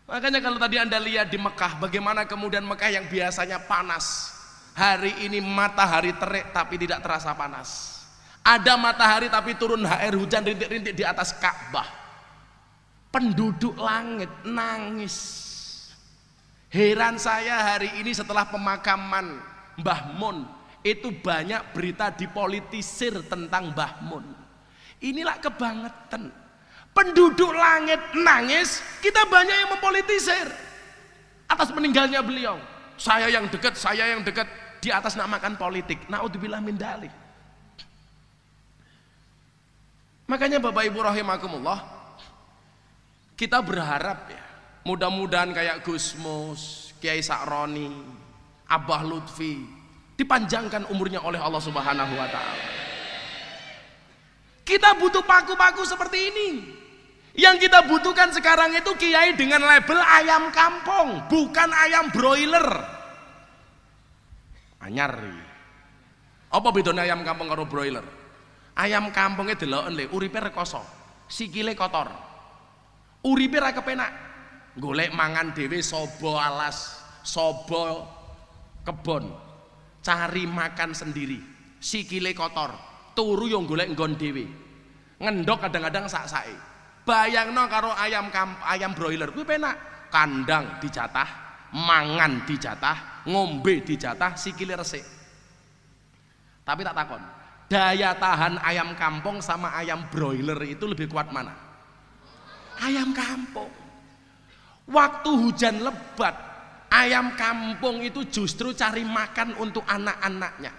Makanya kalau tadi Anda lihat di Mekah, bagaimana kemudian Mekah yang biasanya panas, hari ini matahari terik tapi tidak terasa panas. Ada matahari tapi turun air hujan rintik-rintik di atas Ka'bah. Penduduk langit nangis. Heran saya hari ini setelah pemakaman Mbah Mun, itu banyak berita dipolitisir tentang Mbah Mun. Inilah kebangetan. Penduduk langit nangis, kita banyak yang mempolitisir. atas meninggalnya beliau. Saya yang dekat di atas namakan politik. Naudzubillah min dzalik. Makanya Bapak Ibu rahimakumullah, kita berharap ya, mudah-mudahan kayak Gus Mus, Kiai Sa'roni, Abah Lutfi dipanjangkan umurnya oleh Allah Subhanahu wa taala. Kita butuh paku-paku seperti ini. Yang kita butuhkan sekarang itu kiai dengan label ayam kampung, bukan ayam broiler. Anyar. Apa bedanya ayam kampung karo broiler? Ayam kampungnya deloken le, uripe rekoso, sikile kotor. Uripe ra kepenak. Golek mangan dhewe sobo alas, sobo kebon. Cari makan sendiri. Sikile kotor, turu yo golek nggon dhewe. Ngendok kadang-kadang sak-sake. Bayangno karo ayam broiler kuwi penak. Kandang dijatah, mangan dijatah, ngombe dijatah, sikile resik. Tapi tak takon, daya tahan ayam kampung sama ayam broiler itu lebih kuat mana? Ayam kampung. Waktu hujan lebat, ayam kampung itu justru cari makan untuk anak-anaknya.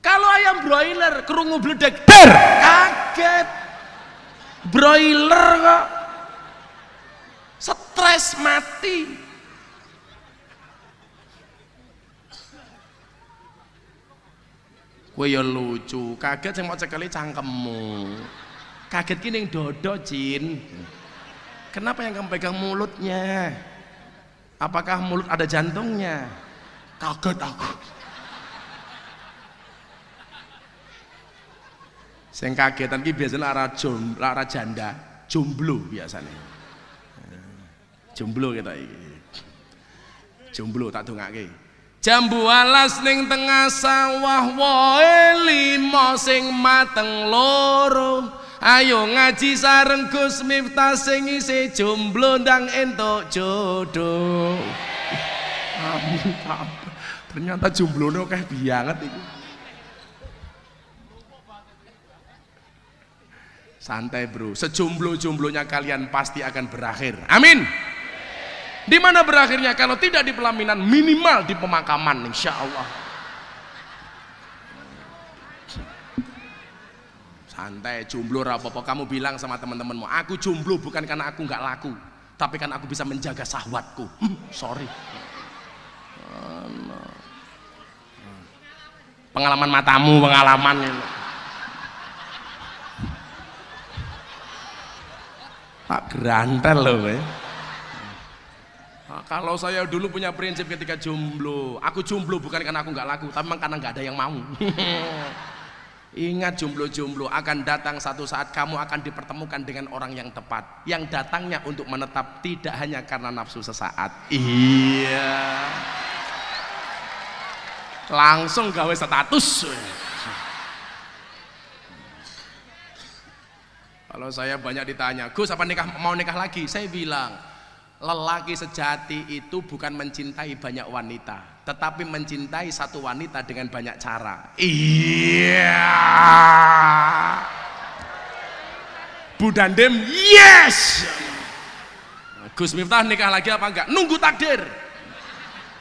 Kalau ayam broiler kerungu bledek, kaget. Broiler kok stres mati. Kowe ya lucu, kaget sing mau cekeli cangkemmu. Kaget ki ning dodo, Jin. Kenapa yang kamu pegang mulutnya? Apakah mulut ada jantungnya? Kaget aku. Sing kagetan ki biasanya lara janda, jomblo biasanya. Jomblo kita iki. Jomblo tak dongake. Jambu alas ning tengah sawah wae limo sing mateng loro. Ayo ngaji sareng Gus Miftah sing isih jomblo ndang entuk jodoh. Ternyata jomblone akeh banget iki. Santai bro, sejomblo-jomblonya kalian pasti akan berakhir. Amin. Di mana berakhirnya? Kalau tidak di pelaminan, minimal di pemakaman, insya Allah. Santai, jomblo rapopo. Kamu bilang sama teman-temanmu, aku jomblo bukan karena aku nggak laku, tapi karena aku bisa menjaga syahwatku. Sorry. Pengalaman matamu, pengalaman. Pak Grantel loh ya. Nah, kalau saya dulu punya prinsip ketika jomblo, aku jomblo bukan karena aku nggak laku, tapi memang karena nggak ada yang mau. Ingat, jomblo-jomblo akan datang satu saat kamu akan dipertemukan dengan orang yang tepat, yang datangnya untuk menetap, tidak hanya karena nafsu sesaat. Iya. Langsung gawe status. Kalau saya banyak ditanya, Gus apa mau nikah lagi? Saya bilang, lelaki sejati itu bukan mencintai banyak wanita, tetapi mencintai satu wanita dengan banyak cara. Iya. Budandem, yes. Gus Miftah nikah lagi apa enggak? Nunggu takdir.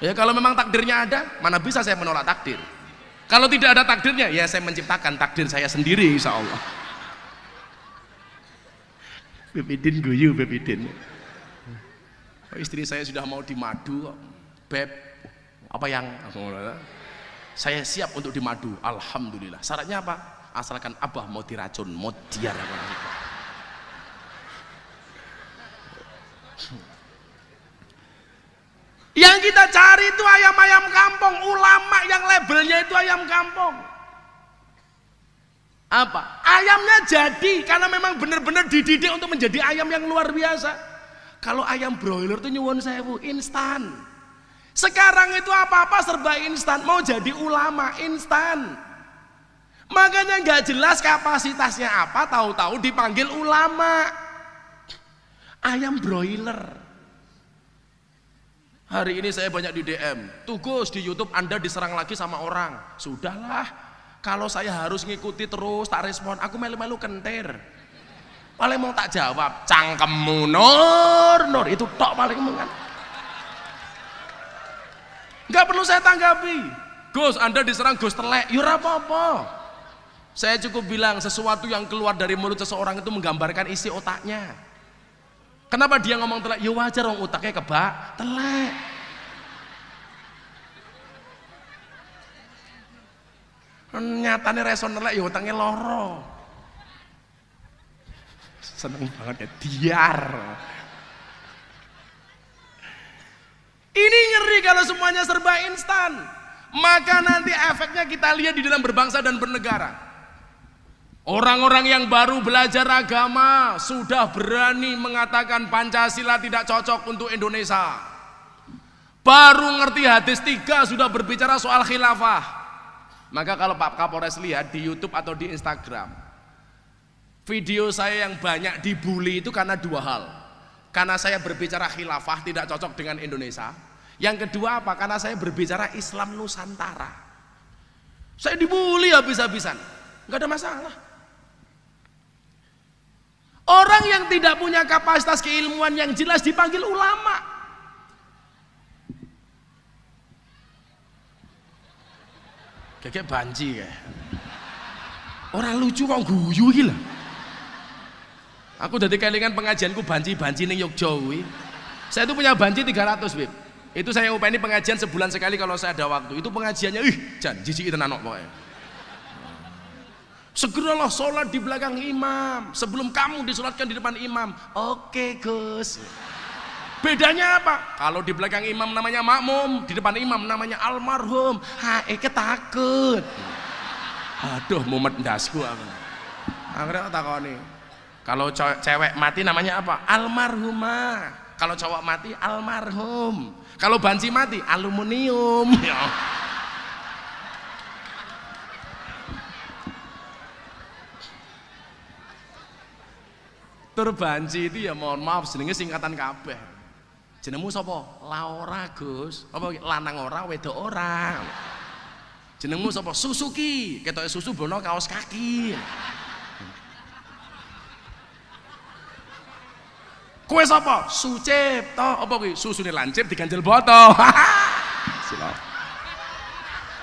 Ya kalau memang takdirnya ada, mana bisa saya menolak takdir. Kalau tidak ada takdirnya, ya saya menciptakan takdir saya sendiri, insya Allah. Bebidin guyu, Bebidin. Oh, istri saya sudah mau dimadu, Beb. Apa yang? Saya siap untuk dimadu. Alhamdulillah. Syaratnya apa? Asalkan Abah mau diracun, mau diar. Yang kita cari itu ayam-ayam kampung, ulama yang labelnya itu ayam kampung. Apa? Ayamnya jadi karena memang benar-benar dididik untuk menjadi ayam yang luar biasa. Kalau ayam broiler itu nyuwun sewu instan. Sekarang itu apa-apa serba instan, mau jadi ulama instan. Makanya nggak jelas kapasitasnya apa, tahu-tahu dipanggil ulama. Ayam broiler. Hari ini saya banyak di DM, tuh Gus di YouTube Anda diserang lagi sama orang. Sudahlah. Kalau saya harus ngikuti terus tak respon, aku melu-melu kentir. Paling mau tak jawab, cangkemmu nur itu tok paling kan. Nggak perlu saya tanggapi. Gus, Anda diserang Gus telek, ya ora apa-apa. Saya cukup bilang sesuatu yang keluar dari mulut seseorang itu menggambarkan isi otaknya. Kenapa dia ngomong telek? Ya wajar, orang otaknya kebak telek. Nyatanya reson telek, ya otaknya loro. Seneng banget ya, diar. Ini ngeri kalau semuanya serba instan. Maka nanti efeknya kita lihat di dalam berbangsa dan bernegara. Orang-orang yang baru belajar agama sudah berani mengatakan Pancasila tidak cocok untuk Indonesia. Baru ngerti hadis 3 sudah berbicara soal khilafah. Maka kalau Pak Kapolres lihat di YouTube atau di Instagram, video saya yang banyak dibully itu karena 2 hal. Karena saya berbicara khilafah tidak cocok dengan Indonesia. Yang kedua apa? Karena saya berbicara Islam Nusantara. Saya dibully habis-habisan. Nggak ada masalah. Orang yang tidak punya kapasitas keilmuan yang jelas dipanggil ulama. Kayak banji kayak. Orang lucu kok guyu gila. Aku dari kelingan pengajianku banci-banci ning Yogya kuwi. Saya itu punya banci 300, Bib. Itu saya upeni pengajian sebulan sekali kalau saya ada waktu. Itu pengajiannya jan jijik tenan kok pokoknya. Segeralah sholat di belakang imam sebelum kamu disolatkan di depan imam. Oke Gus. Bedanya apa? Kalau di belakang imam namanya makmum, di depan imam namanya almarhum. Ketakut. Aduh, mumet ndasku aku. Akhirnya tak takoni. Kalau cewek mati namanya apa? Almarhumah. Kalau cowok mati almarhum. Kalau banci mati aluminium. Terbanci itu ya mohon maaf jenenge singkatan kabeh. Jenengmu sapa? Laura Gus. Apa lanang ora wedok ora. Jenengmu sapa? Susuki. Ketoke susu bono kaos kaki. Kowe sapa? Sucipto. Apa kuwi? Susune lancip diganjel boto. Silap.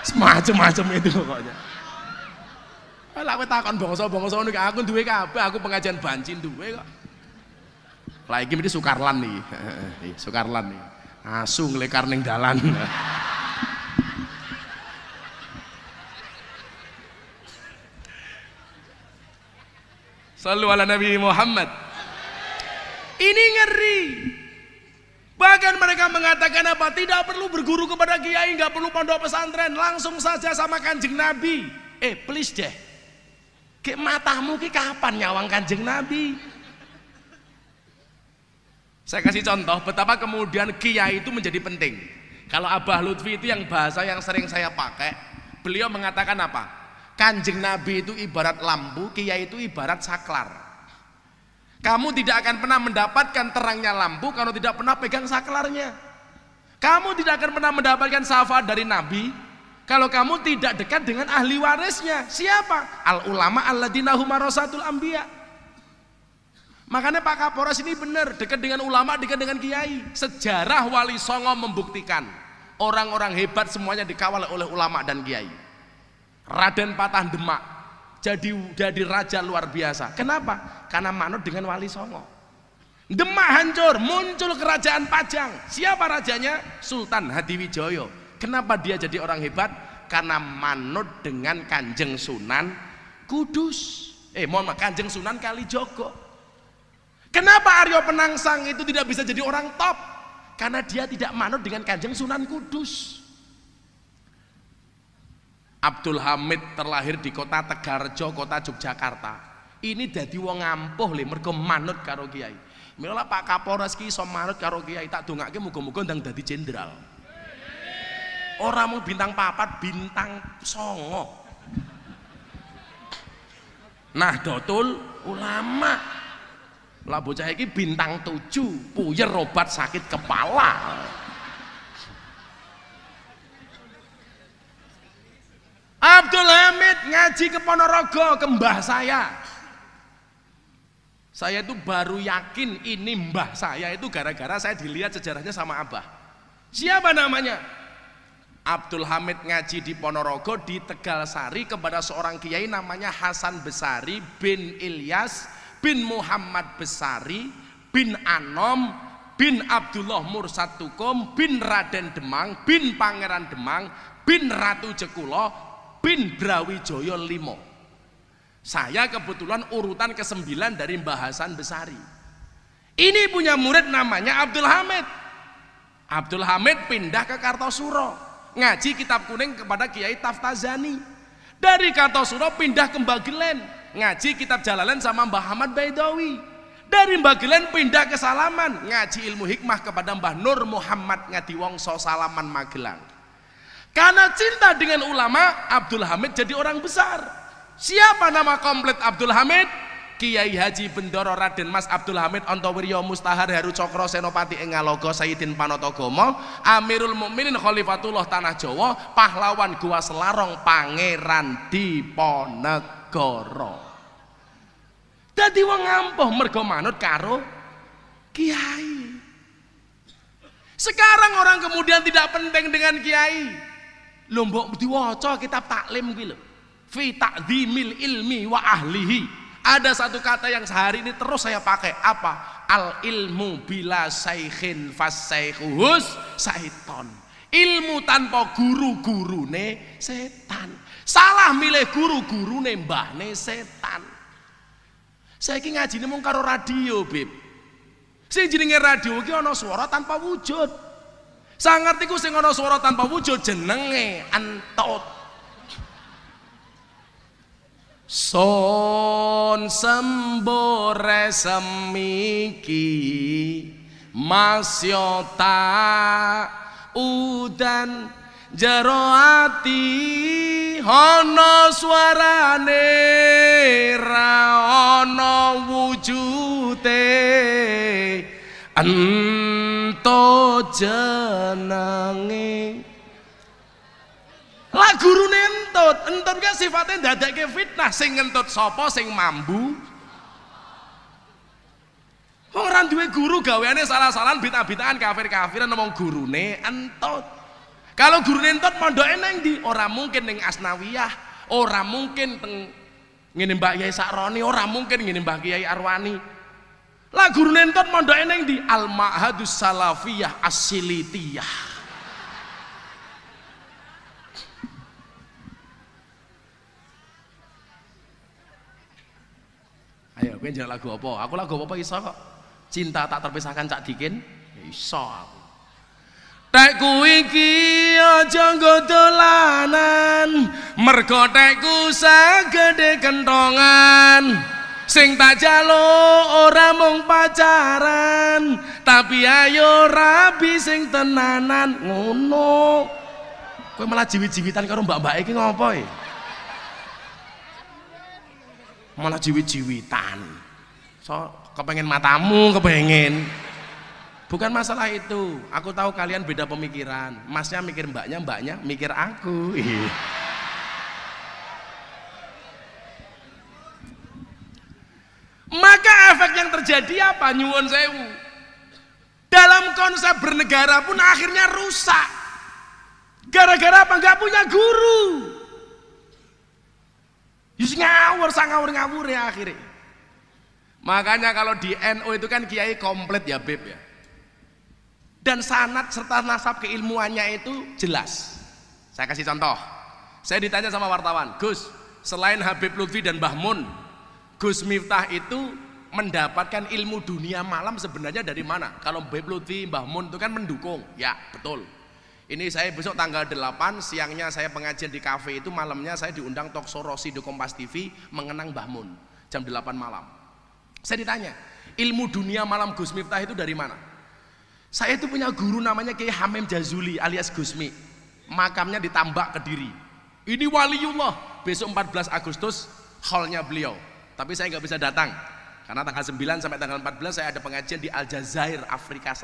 Semacam-macam itu pokoknya. Lah kowe takon bangsa-bangsa niku aku duwe kabeh, aku pengajian banci duwe kok. Lah iki mesti Sukarlan iki. Sukarlan iki. Asu nglekar ning dalan. Shallu ala Nabi Muhammad. Ini ngeri. Bahkan mereka mengatakan apa? Tidak perlu berguru kepada kiai, nggak perlu pondok pesantren, langsung saja sama Kanjeng Nabi. Please deh. Kayak matamu ki kapan nyawang Kanjeng Nabi? Saya kasih contoh betapa kemudian kiai itu menjadi penting. Kalau Abah Lutfi itu yang bahasa yang sering saya pakai, beliau mengatakan apa? Kanjeng Nabi itu ibarat lampu, kiai itu ibarat saklar. Kamu tidak akan pernah mendapatkan terangnya lampu kalau tidak pernah pegang saklarnya. Kamu tidak akan pernah mendapatkan syafaat dari Nabi kalau kamu tidak dekat dengan ahli warisnya. Siapa? Al ulama alladzina hum warasatul anbiya. Makanya Pak Kapolres ini benar, dekat dengan ulama, dekat dengan kiai. Sejarah Wali Songo membuktikan orang-orang hebat semuanya dikawal oleh ulama dan kiai. Raden Patah Demak jadi raja luar biasa. Kenapa? Karena manut dengan Wali Songo. Demak hancur, muncul kerajaan Pajang. Siapa rajanya? Sultan Hadiwijoyo. Kenapa dia jadi orang hebat? Karena manut dengan Kanjeng Sunan Kudus. Kanjeng Sunan Kalijogo. Kenapa Aryo Penangsang itu tidak bisa jadi orang top? Karena dia tidak manut dengan Kanjeng Sunan Kudus. Abdul Hamid terlahir di kota Tegarjo, kota Yogyakarta. Ini dadi wong ampuh le mergo manut karo kiai. Mila Pak Kapolres ki iso manut karo kiai, tak dongake muga-muga ndang dadi jenderal. Orang mau bintang 4, bintang 9. Nahdlatul Ulama. Lah bocah iki bintang 7, puyer obat sakit kepala. Abdul Hamid ngaji ke Ponorogo ke mbah saya. Saya itu baru yakin ini mbah saya itu gara-gara saya dilihat sejarahnya sama Abah. Siapa namanya? Abdul Hamid ngaji di Ponorogo di Tegalsari kepada seorang kiai namanya Hasan Besari bin Ilyas bin Muhammad Besari bin Anom bin Abdullah Mursad Tukum bin Raden Demang bin Pangeran Demang bin Ratu Jekulo bin Brawijaya Limo. Saya kebetulan urutan ke-9 dari Mbah Hasan Besari. Ini punya murid namanya Abdul Hamid. Abdul Hamid pindah ke Kartosuro ngaji kitab kuning kepada Kiai Taftazani. Dari Kartosuro pindah ke Mbagelen ngaji kitab Jalalain sama Mbah Ahmad Baidawi. Dari Mbagelen pindah ke Salaman ngaji ilmu hikmah kepada Mbah Nur Muhammad Ngadiwongso Salaman Magelang. Karena cinta dengan ulama, Abdul Hamid jadi orang besar. Siapa nama komplit Abdul Hamid? Kiai Haji Bendoro Raden Mas Abdul Hamid Ontowiryo Mustahar Heru Cokro Senopati Engalogo Sayyidin Panotogomo Amirul Mukminin Khalifatullah Tanah Jawa pahlawan Gua Selarong Pangeran Diponegoro. Dadi wong ampuh mergo manut karo kiai. Sekarang orang kemudian tidak penting dengan kiai. Lho mbok diwaca kitab taklim kuwi lho. Fi ta'dzimil ilmi wa ahlihi. Ada satu kata yang sehari ini terus saya pakai, apa? Al ilmu bila saikhin fasaikuhus syaiton. Ilmu tanpa guru-gurune setan. Salah milih guru-gurune mbahne setan. Saiki ngajine mung karo radio, Bib. Sing jenenge radio iki ana swara tanpa wujud. Sak ngertiku sing ana swara tanpa wujud jenenge entut. Son sembore semiki masyota udan jero ati ana swarane ra ana wujute ento jenenge. Lah gurune entut kan sifatnya ndadake fitnah. Sing ngentut sapa sing mambu? Wong ora duwe guru gaweane salah-salahan bid'ah-bid'ahan kafir-kafiran ngomong gurune entut. Kalau gurune entut mondoke nang ndi? Ora mungkin ning Asnawiyah, ora mungkin teng ngene Mbak Yai Sakroni, ora mungkin ngene Mbah Kiai Arwani. Lah gurune entut mondoke nang ndi? Al Ma'hadus Salafiyah As-Silitiyah. Ayo, kowe njaluk lagu apa? Aku lagu apa iso kok. Cinta tak terpisahkan Cak Dikin. Ya iso aku. Tekku iki aja nggo dolanan, mergo tekku sagede kentongan. Sing tak jaluk ora mung pacaran, tapi ayo rabi sing tenanan ngono. Kowe malah jiwit-jiwitan karo mbak-mbak iki ngopo e? Malah jiwit-jiwitan. So, kepengen matamu, kepengen. Bukan masalah itu. Aku tahu kalian beda pemikiran. Masnya mikir mbaknya, mbaknya mikir aku. Maka efek yang terjadi apa? Nyuwun sewu. Dalam konsep bernegara pun akhirnya rusak. Gara-gara apa? Nggak punya guru. Yus ngawur, ngawur ya akhirnya. Makanya kalau di NU itu kan kiai komplit ya Beb ya. Dan sanad serta nasab keilmuannya itu jelas. Saya kasih contoh. Saya ditanya sama wartawan, Gus, selain Habib Lutfi dan Mbah Mun, Gus Miftah itu mendapatkan ilmu dunia malam sebenarnya dari mana? Kalau Habib Lutfi, Mbah Mun itu kan mendukung. Ya betul. Ini saya besok tanggal 8, siangnya saya pengajian di kafe itu, malamnya saya diundang talk show Rosi di Kompas TV mengenang Mbah Mun jam 8 malam. Saya ditanya, ilmu dunia malam Gus Miftah itu dari mana? Saya itu punya guru namanya Kiai Hamim Jazuli alias Gusmi. Makamnya di Tambak Kediri. Ini waliullah. Besok 14 Agustus hallnya beliau. Tapi saya nggak bisa datang karena tanggal 9 sampai tanggal 14 saya ada pengajian di Aljazair, Afrika.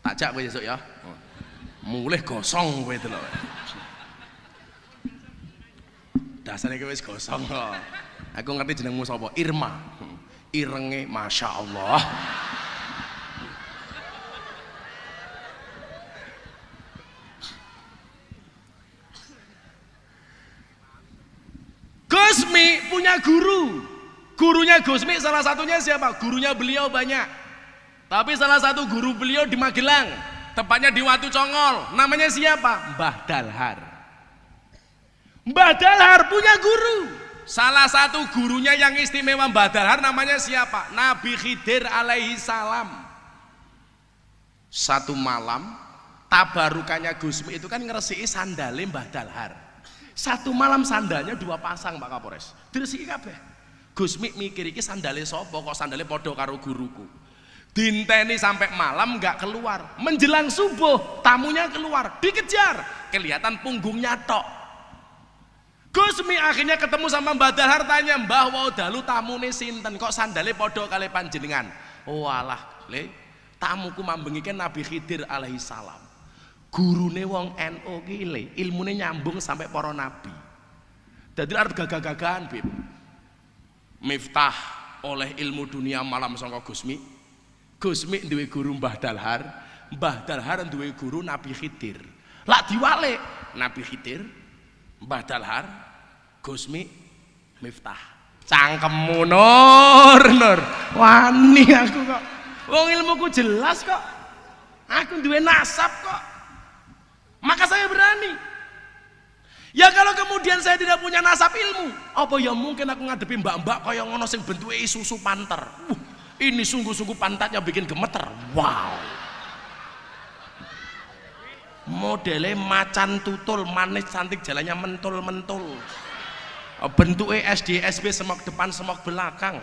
Takjak besok ya. Mulai gosong kowe itu loh. Dasarnya kowe wis gosong kok. Aku ngerti jenengmu sapa? Irma. Irenge Masya Allah. Gusmi punya guru. Gurunya Gusmi salah satunya siapa? Gurunya beliau banyak. Tapi salah satu guru beliau di Magelang, tepatnya di Watu Congol. Namanya siapa? Mbah Dalhar. Mbah Dalhar punya guru. Salah satu gurunya yang istimewa Mbah Dalhar namanya siapa? Nabi Khidir alaihi salam. Satu malam tabarukannya Gusmi itu kan ngeresiki sandale Mbah Dalhar. Satu malam sandalnya 2 pasang Pak Kapolres. Diresiki kabeh. Gusmi mikir iki sandale sapa kok sandale padha karo guruku. Dinteni sampai malam nggak keluar. Menjelang subuh tamunya keluar, dikejar. Kelihatan punggungnya tok. Gusmi akhirnya ketemu sama Mbah Dalhar, tanya, "Mbah wau dalu tamune sinten kok sandale padha kali panjenengan?" "Oh alah, Le, tamuku mambengi Nabi Khidir alaihi salam. Gurune wong NU ki le, ilmune nyambung sampai para nabi. Dadi arep gagah-gagahan, Bib. Miftah oleh ilmu dunia malam saka Gusmi. Gusmi duwe guru Mbah Dalhar, Mbah Dalhar duwe guru Nabi Khidir. Lak diwalik Nabi Khidir, Mbah Dalhar, Gusmi, Miftah. Cangkemmu Nur. Wani aku kok. Wong ilmuku jelas kok. Aku duwe nasab kok. Maka saya berani. Ya kalau kemudian saya tidak punya nasab ilmu, apa ya mungkin aku ngadepi mbak-mbak kaya ngono sing bentuke susu panter. Ini sungguh-sungguh pantatnya bikin gemeter. Wow. Modelnya macan tutul, manis cantik, jalannya mentul-mentul. Bentuknya SD, SB, semok depan, semok belakang.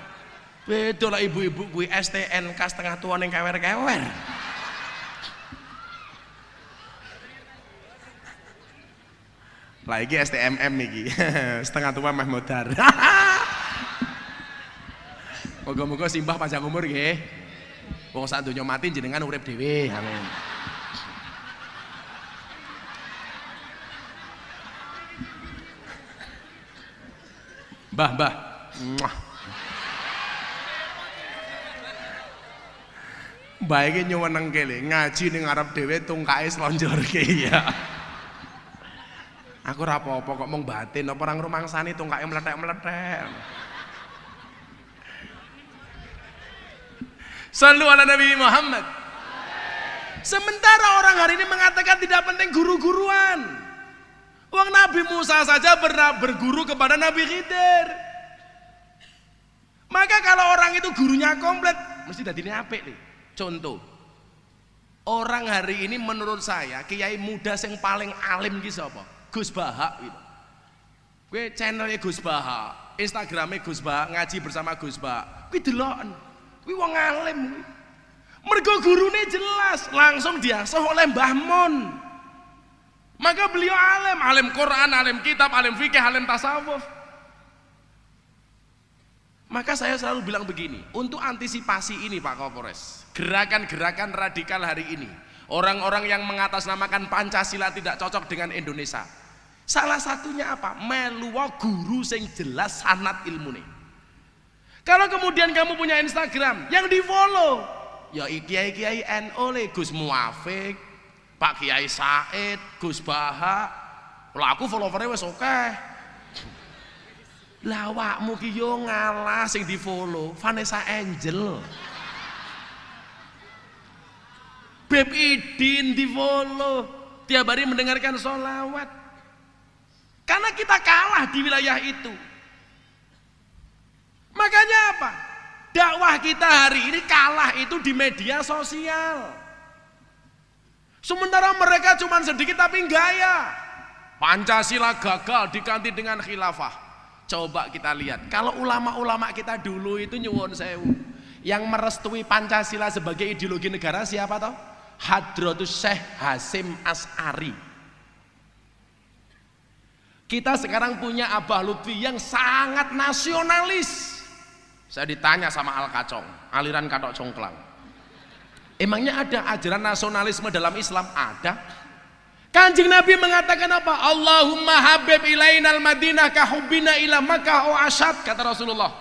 Beda lah ibu-ibu gue STNK setengah tua yang kewer-kewer. Lagi STMM iki. Setengah tua meh modar. Moga-moga simbah panjang umur nggih. Wong sak donya mati jenengan urip dhewe. Amin. Mbah. Mbah iki nyuwenengke le, ngaji ning ngarep dhewe tungkae slonjorke ya. Aku ora apa-apa kok mung batin apa ora ngrumangsani tungkae meletek-meletek. Sallu ala Nabi Muhammad. Sementara orang hari ini mengatakan tidak penting guru-guruan. Wong Nabi Musa saja pernah berguru kepada Nabi Khidir. Maka kalau orang itu gurunya komplit, mesti dadine apik nih. Contoh, orang hari ini menurut saya kiai muda yang paling alim ki sapa? Gus Baha gitu. Gue channelnya Gus Baha, Instagramnya Gus Baha, ngaji bersama Gus Baha. Gue deloken, gue wong alim. Mergo gurune jelas, langsung diasuh oleh Mbah Mun. Maka beliau alim Quran, alim kitab, alim fikih, alim tasawuf. Maka saya selalu bilang begini, untuk antisipasi ini Pak Kapolres, gerakan-gerakan radikal hari ini, orang-orang yang mengatasnamakan Pancasila tidak cocok dengan Indonesia. Salah satunya apa? Meluwa guru sing jelas sanad ilmune. Kalau kemudian kamu punya Instagram yang di follow, ya kiai-kiai NU le, Gus Muafik, Pak Kiai Said, Gus Baha. Lah aku followernya wis akeh. Lah awakmu ki yo ngalah sing di follow Vanessa Angel. Beb Idin di follow, tiap hari mendengarkan sholawat. Karena kita kalah di wilayah itu. Makanya apa? Dakwah kita hari ini kalah itu di media sosial. Sementara mereka cuma sedikit tapi gaya. Pancasila gagal diganti dengan khilafah. Coba kita lihat, kalau ulama-ulama kita dulu itu nyuwun sewu, yang merestui Pancasila sebagai ideologi negara siapa toh? Hadratus Syekh Hasyim Asy'ari. Kita sekarang punya Abah Lutfi yang sangat nasionalis. Saya ditanya sama Al Kacong, aliran Katok Congklang, emangnya ada ajaran nasionalisme dalam Islam? Ada. Kanjeng Nabi mengatakan apa? Allahumma habib ilainal madinah kahubbina ila Makkah o asyad, kata Rasulullah.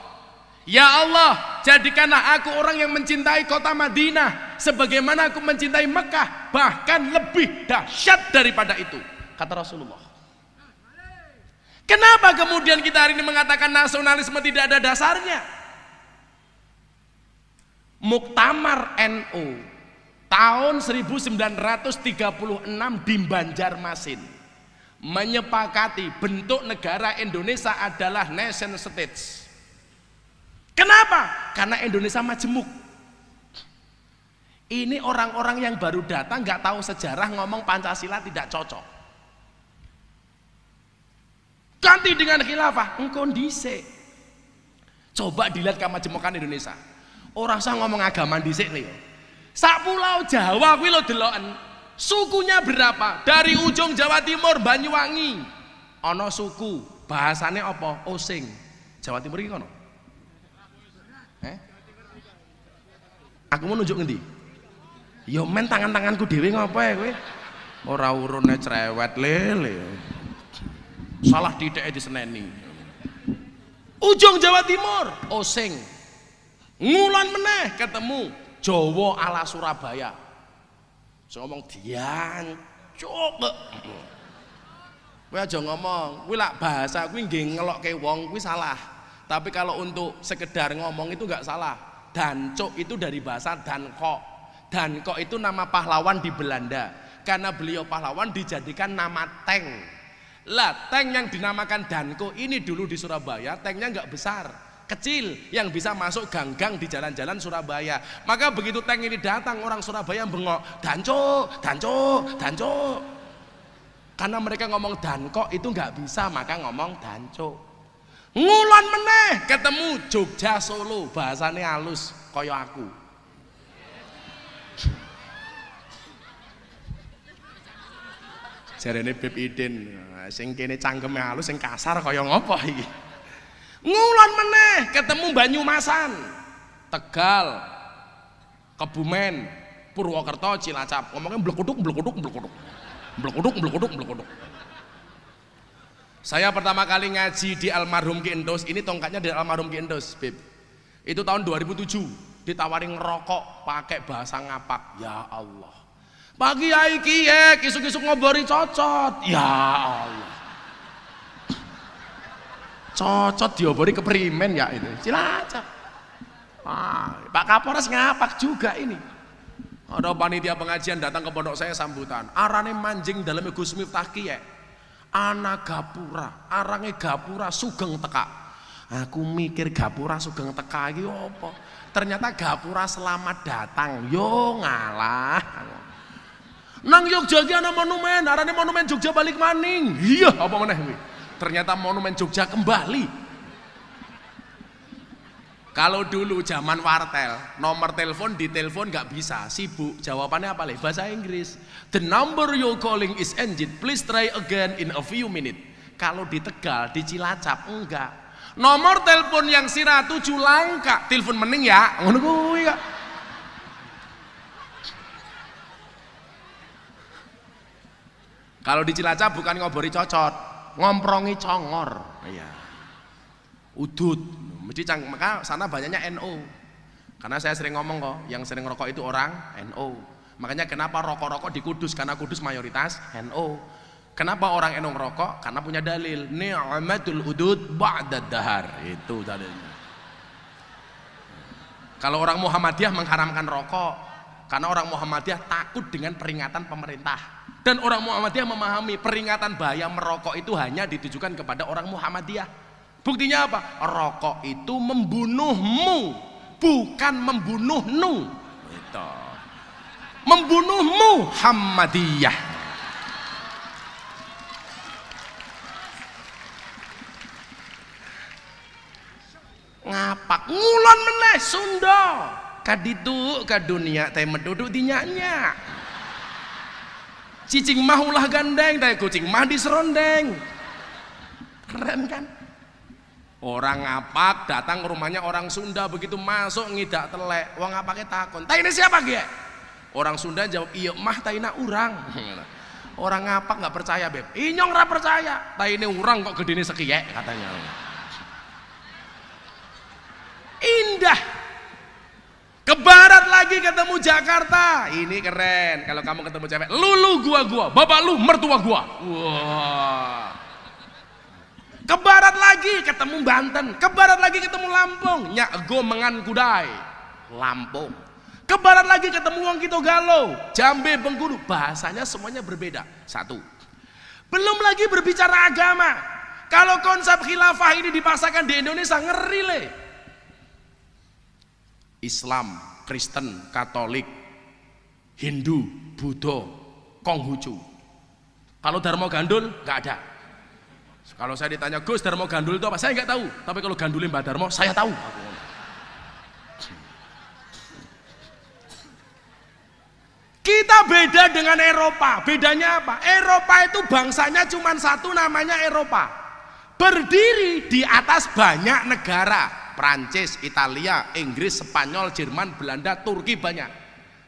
Ya Allah, jadikanlah aku orang yang mencintai kota Madinah sebagaimana aku mencintai Mekah, bahkan lebih dahsyat daripada itu, kata Rasulullah. Kenapa kemudian kita hari ini mengatakan nasionalisme tidak ada dasarnya? Muktamar NU tahun 1936 di Banjarmasin menyepakati bentuk negara Indonesia adalah nation state. Kenapa? Karena Indonesia majemuk. Ini orang-orang yang baru datang nggak tahu sejarah ngomong Pancasila tidak cocok. Ganti dengan khilafah, engkau dhisik. Coba dilihat kemajemukan Indonesia. Orang sah ngomong agama dhisik nih. Sak pulau Jawa kuwi lho deloken. Sukunya berapa? Dari ujung Jawa Timur Banyuwangi. Ana suku, bahasane apa? Osing. Jawa Timur iki kono. Aku mau nunjuk ngendi? Ya men tangan-tanganku dhewe ngopo ya kowe? Ora urune cerewet lele. Salah titik diseneni. Ujung Jawa Timur, Osing. Ngulon meneh ketemu Jawa ala Surabaya. Saya ngomong diancuk. Kowe aja ngomong, kuwi lak bahasa kuwi nggih ngelokke wong kuwi salah. Tapi kalau untuk sekedar ngomong itu enggak salah. Dancuk itu dari bahasa Dankok. Dankok itu nama pahlawan di Belanda. Karena beliau pahlawan dijadikan nama tank. Lah tank yang dinamakan Danko ini dulu di Surabaya tanknya nggak besar, kecil, yang bisa masuk gang-gang di jalan-jalan Surabaya. Maka begitu tank ini datang, orang Surabaya bengok, Danco, Danco, Danco. Karena mereka ngomong Danko itu nggak bisa, maka ngomong Danco. Ngulon meneh ketemu Jogja Solo, bahasane halus koyo aku. Jarene Beb Idin, sing kene cangkeme halus, sing kasar kaya ngopo iki. Ngulon meneh ketemu Banyumasan, Tegal, Kebumen, Purwokerto, Cilacap. Ngomongnya blekuduk, blekuduk, blekuduk. Blekuduk, blekuduk, blekuduk. Saya pertama kali ngaji di almarhum Ki Endos, ini tongkatnya dari almarhum Ki Endos, Beb. Itu tahun 2007, ditawarin ngerokok pakai bahasa ngapak. Ya Allah. Pagi Kiai Kiye, kisuk-kisuk ngobori cocot. Ya Allah. Cocot diobori keprimen ya itu. Cilacap. Pak Kapolres ngapak juga ini. Ada panitia pengajian datang ke pondok saya sambutan. Arane manjing dalam Gus Miftah Kiye. Ana gapura, arange gapura sugeng teka. Aku mikir gapura sugeng teka iki apa? Ternyata gapura selamat datang. Yo ngalah. Nang Jogja iki ana monumen, arane monumen Jogja balik maning. Iya, apa meneh kuwi? Ternyata monumen Jogja kembali. Kalau dulu zaman wartel, nomor telepon ditelepon nggak bisa, sibuk. Jawabannya apa le? Bahasa Inggris. The number you calling is engaged. Please try again in a few minutes. Kalau di Tegal, di Cilacap enggak. Nomor telepon yang sira 7 langka, telepon mening ya. Ngono kuwi kok. Kalau di Cilacap bukan ngobori cocot, ngomprongi congor. Iya. Udut. Mesti maka sana banyaknya NO. Karena saya sering ngomong kok, yang sering rokok itu orang NO. Makanya kenapa rokok-rokok di Kudus? Karena Kudus mayoritas NO. Kenapa orang NO ngerokok? Karena punya dalil. Ni'matul udud ba'dad dahar. Itu dalilnya. Kalau orang Muhammadiyah mengharamkan rokok, karena orang Muhammadiyah takut dengan peringatan pemerintah. Dan orang Muhammadiyah memahami peringatan bahaya merokok itu hanya ditujukan kepada orang Muhammadiyah. Buktinya apa? Rokok itu membunuhmu, bukan membunuhnu. Itu. Membunuh Muhammadiyah. Ngapak ngulon meneh Sunda. Kaditu ka dunia teh meduduk dinyanya. Cicing mah ulah gandeng, teh kucing mah diserondeng. Keren kan? Orang ngapak datang ke rumahnya orang Sunda, begitu masuk ngidak telek. Wong ngapake takon, "Ta ini siapa ge?" Orang Sunda jawab, "Iya mah ta ina urang." Orang ngapak nggak percaya, Beb. Inyong ra percaya. Ta ini urang kok gedene sekiyek katanya. Indah. Ke barat lagi ketemu Jakarta. Ini keren. Kalau kamu ketemu cewek, "Lulu gua, bapak lu mertua gua." Wah. Ke barat lagi ketemu Banten, ke barat lagi ketemu Lampung, Nyak Ego Mengan Kudai, Lampung. Ke barat lagi ketemu Wong Kito Galo, Jambe, Bengkulu, bahasanya semuanya berbeda. Satu. Belum lagi berbicara agama. Kalau konsep khilafah ini dipaksakan di Indonesia, ngeri le. Islam, Kristen, Katolik, Hindu, Buddha, Konghucu. Kalau Dharma Gandul nggak ada. Kalau saya ditanya, Gus, Dharma Gandul itu apa? Saya nggak tahu. Tapi kalau gandulnya Mbak Darmo, saya tahu. Kita beda dengan Eropa. Bedanya apa? Eropa itu bangsanya cuma satu, namanya Eropa. Berdiri di atas banyak negara. Prancis, Italia, Inggris, Spanyol, Jerman, Belanda, Turki, banyak.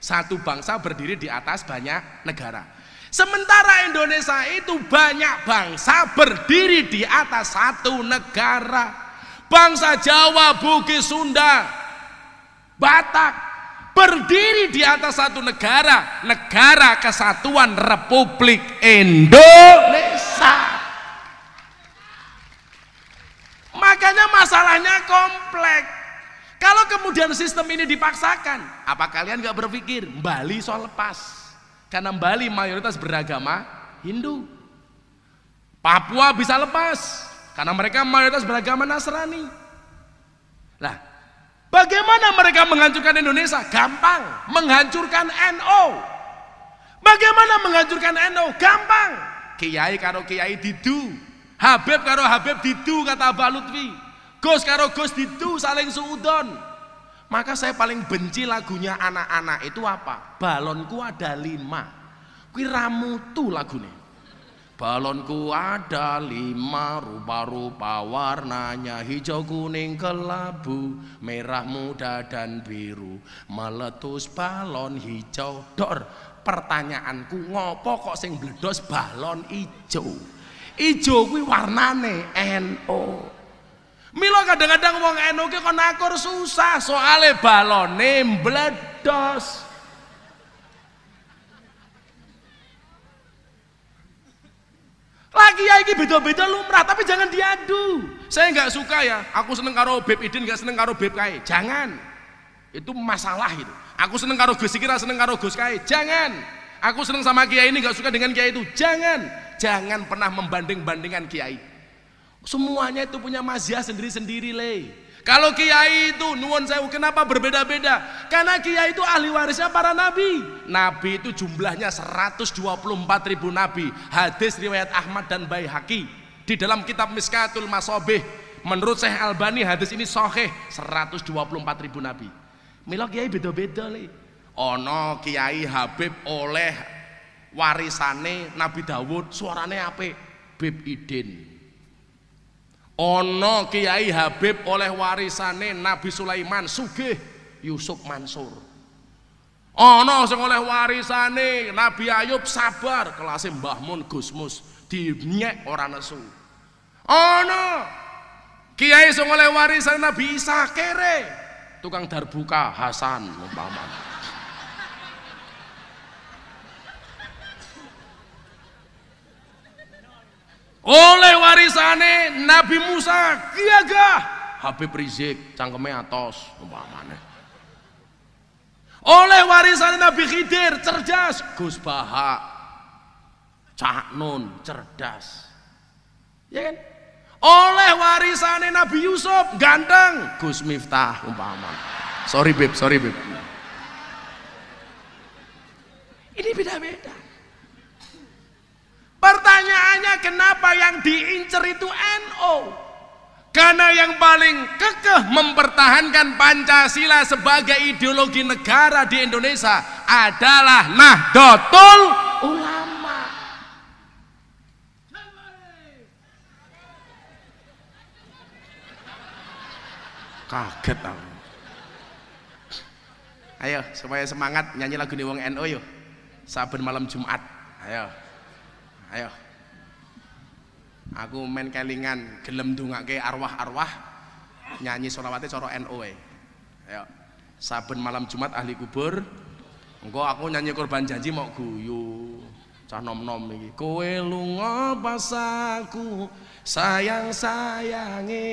Satu bangsa berdiri di atas banyak negara. Sementara Indonesia itu banyak bangsa berdiri di atas satu negara. Bangsa Jawa, Bugis, Sunda, Batak berdiri di atas satu negara, Negara Kesatuan Republik Indonesia. Makanya masalahnya kompleks. Kalau kemudian sistem ini dipaksakan, apa kalian gak berpikir Bali soal lepas? Karena Bali mayoritas beragama Hindu. Papua bisa lepas karena mereka mayoritas beragama Nasrani. Nah, bagaimana mereka menghancurkan Indonesia? Gampang, menghancurkan NU. Bagaimana menghancurkan NU? Gampang. Kiai karo kiai didu, Habib karo Habib didu, kata Abah Lutfi. Gus karo Gus didu, saling suudon. Maka saya paling benci lagunya anak-anak itu apa? Balonku ada 5. Kuwi ramutu lagune. Balonku ada 5, rupa-rupa warnanya hijau, kuning, kelabu, merah, muda, dan biru. Meletus balon hijau. Dor, pertanyaanku, ngopo kok sing bledos balon hijau? Hijau kuwi warnane NU. Milo kadang-kadang wong NU ki kon akur susah soale balone mbledos. Lagi ya iki beda-beda lumrah, tapi jangan diadu. Saya nggak suka ya, aku seneng karo Beb Idin, nggak seneng karo Beb Kae. Jangan. Itu masalah itu. Aku seneng karo Gus Iki, seneng karo Gus Kae. Jangan. Aku seneng sama kiai ini, nggak suka dengan kiai itu. Jangan. Jangan pernah membanding-bandingkan kiai. Semuanya itu punya mazhab sendiri-sendiri le. Kalau kiai itu nuwun sewu, kenapa berbeda-beda? Karena kiai itu ahli warisnya para nabi. Nabi itu jumlahnya 124.000 nabi. Hadis riwayat Ahmad dan Baihaqi di dalam kitab Miskatul Masobih. Menurut Syekh Albani hadis ini sahih, 124.000 nabi. Mila kiai beda-beda le. Ono kiai Habib oleh warisane Nabi Dawud, suarane apik, Beb Idin. Ono Kiai Habib oleh warisane Nabi Sulaiman, sugih, Yusuf Mansur. Ono sing oleh warisane Nabi Ayub, sabar, kelasé Mbah Mun Gusmus, dinyek ora nesu. Ono Kiai sing oleh warisane Nabi Isa, kere, tukang darbuka, Hasan umpamane. Oleh warisane Nabi Musa, Gagah, Habib Rizik, cangkeme atos umpamane. Oleh warisane Nabi Khidir, cerdas, Gus Baha, Cak Nun, cerdas. Ya kan? Oleh warisane Nabi Yusuf, ganteng, Gus Miftah umpamane. Sorry Beb. Ini beda-beda. Pertanyaannya, kenapa yang diincer itu NU? Karena yang paling kekeh mempertahankan Pancasila sebagai ideologi negara di Indonesia adalah Nahdlatul Ulama. Kaget aku. Ayo supaya semangat nyanyi lagu nih wong NU yuk. Saben malam Jumat. Ayo. Aku main kelingan gelem ndongake arwah-arwah nyanyi sholawate cara NU e. Ayo. Saben malam Jumat ahli kubur. Engko aku nyanyi korban janji mau guyu. cah nom-nom iki. Kowe lunga pas aku sayang-sayange,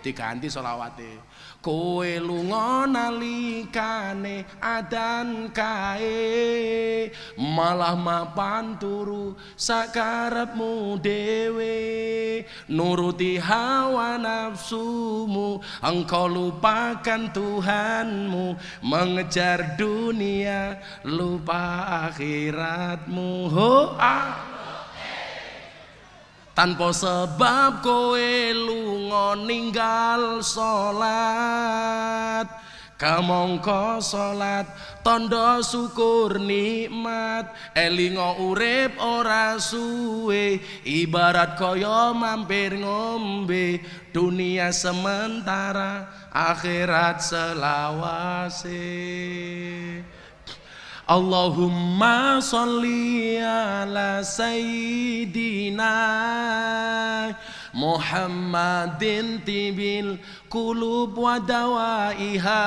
diganti selawate. Kowe lunga nalikane adan kae, malah mapan turu sakarepmu dewe, nuruti hawa nafsumu, engkau lupakan Tuhanmu, mengejar dunia lupa akhiratmu. Tanpa sebab kowe lunga ninggal salat, kamangka salat tanda syukur nikmat. Elinga urip ora suwe, ibarat kaya mampir ngombe, dunia sementara akhirat selawase. Allahumma sholli ala sayyidina Muhammadin tibil qulub wa dawaiha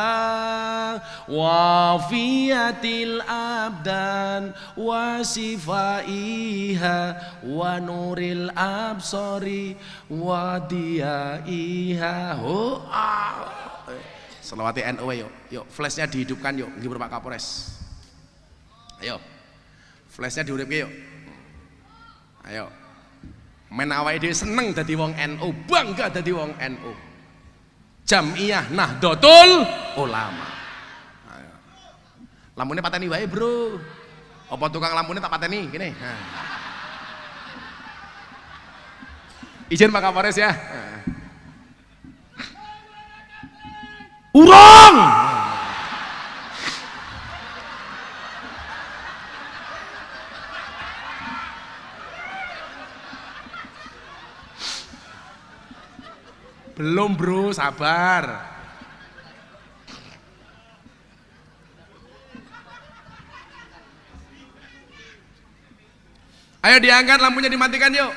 wa fiyatil abdan wa sifaiha wa nuril absari wa diyaiha. Selawati NU yuk flashnya dihidupkan yuk, ngibur Pak Kapolres. Ayo, flashnya diuripke yuk. Ayo, men awake dhewe seneng dadi wong NU, bangga dadi wong NU. Jamiyah Nahdlatul Ulama. Ayo. Lampune pateni wae, Bro. Apa tukang lampune tak pateni gini. Nah. Izin Pak Kapolres ya. Urang. Belum bro, sabar. Ayo diangkat, lampunya dimatikan yuk.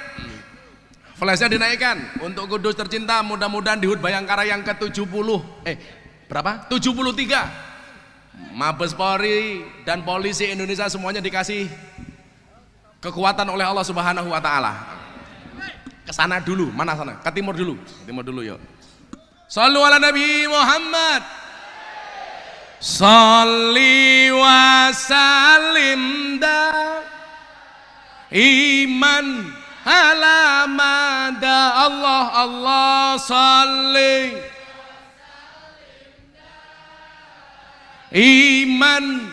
Flashnya dinaikkan. Untuk Kudus tercinta, mudah-mudahan di HUT Bayangkara yang ke-70 berapa? 73. Mabes Polri dan polisi Indonesia semuanya dikasih kekuatan oleh Allah Subhanahu wa taala. Ke sana dulu, mana sana? Ke timur dulu. Ke timur dulu yuk. Shallu ala Nabi Muhammad. Shalli wa sallim da iman ala mada Allah Allah salli iman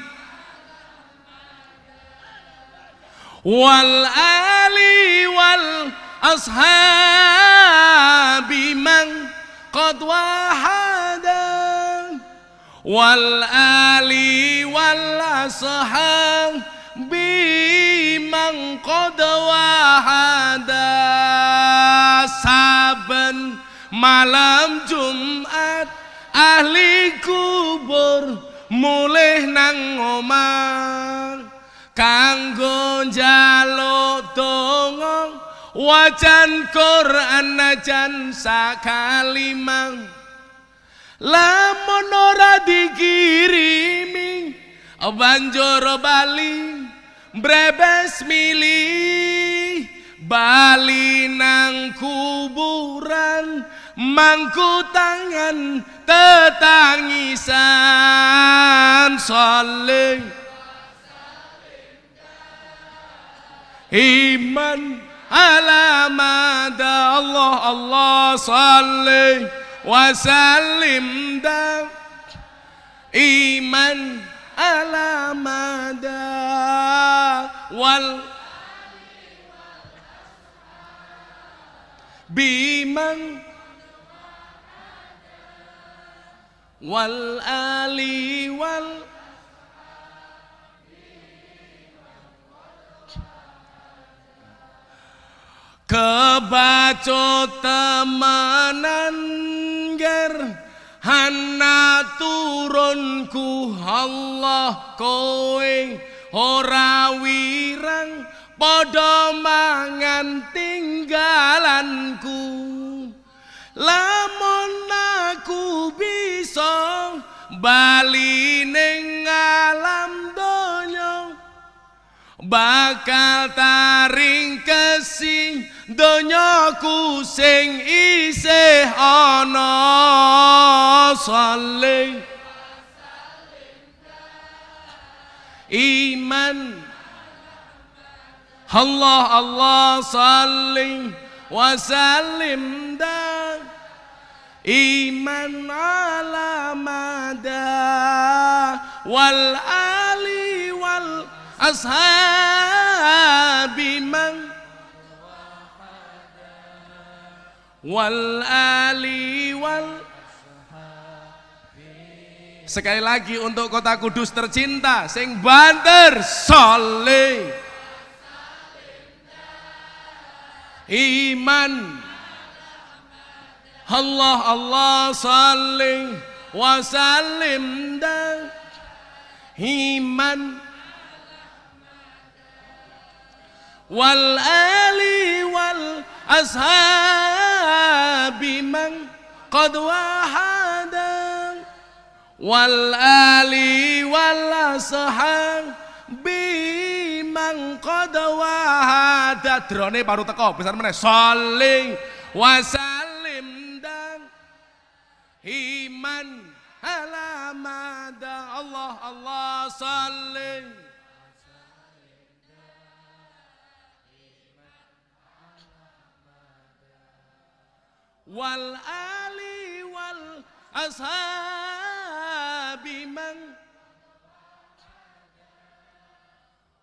wal ali wal ashabi man qad wahada wal ali wal ashabi man qad wahada. Saben malam Jumat ahli kubur mulih nang omah kanggo njaluk donga wajan Quran najan sakalimang. Lamun ora dikirimi banjur bali brebes milih bali nang kuburan mangku tangan tetangisan. Saleh iman alamada Allah Allah salli wa sallim da iman alamada wal biman wal ali wal kebaco temenan ger hana turunku Allah kowe ora wirang padha mangan tinggalanku. Lamun aku bisa bali ning alam donya bakal taring kesing donyaku sing isih ana saling iman Allah Allah saling wasallim dan iman ala mada wal ali wal ashabi man wal ali wal. Sekali lagi untuk kota Kudus tercinta sing banter saleh iman Allah Allah salih wa sallim dan iman wal ali wal ashabi man qad wahada wal ali wal ashabi man qad wahada. Drone baru teko besar meneh salih wa sallim dan iman alamada Allah Allah salih wal ali wal ashabi man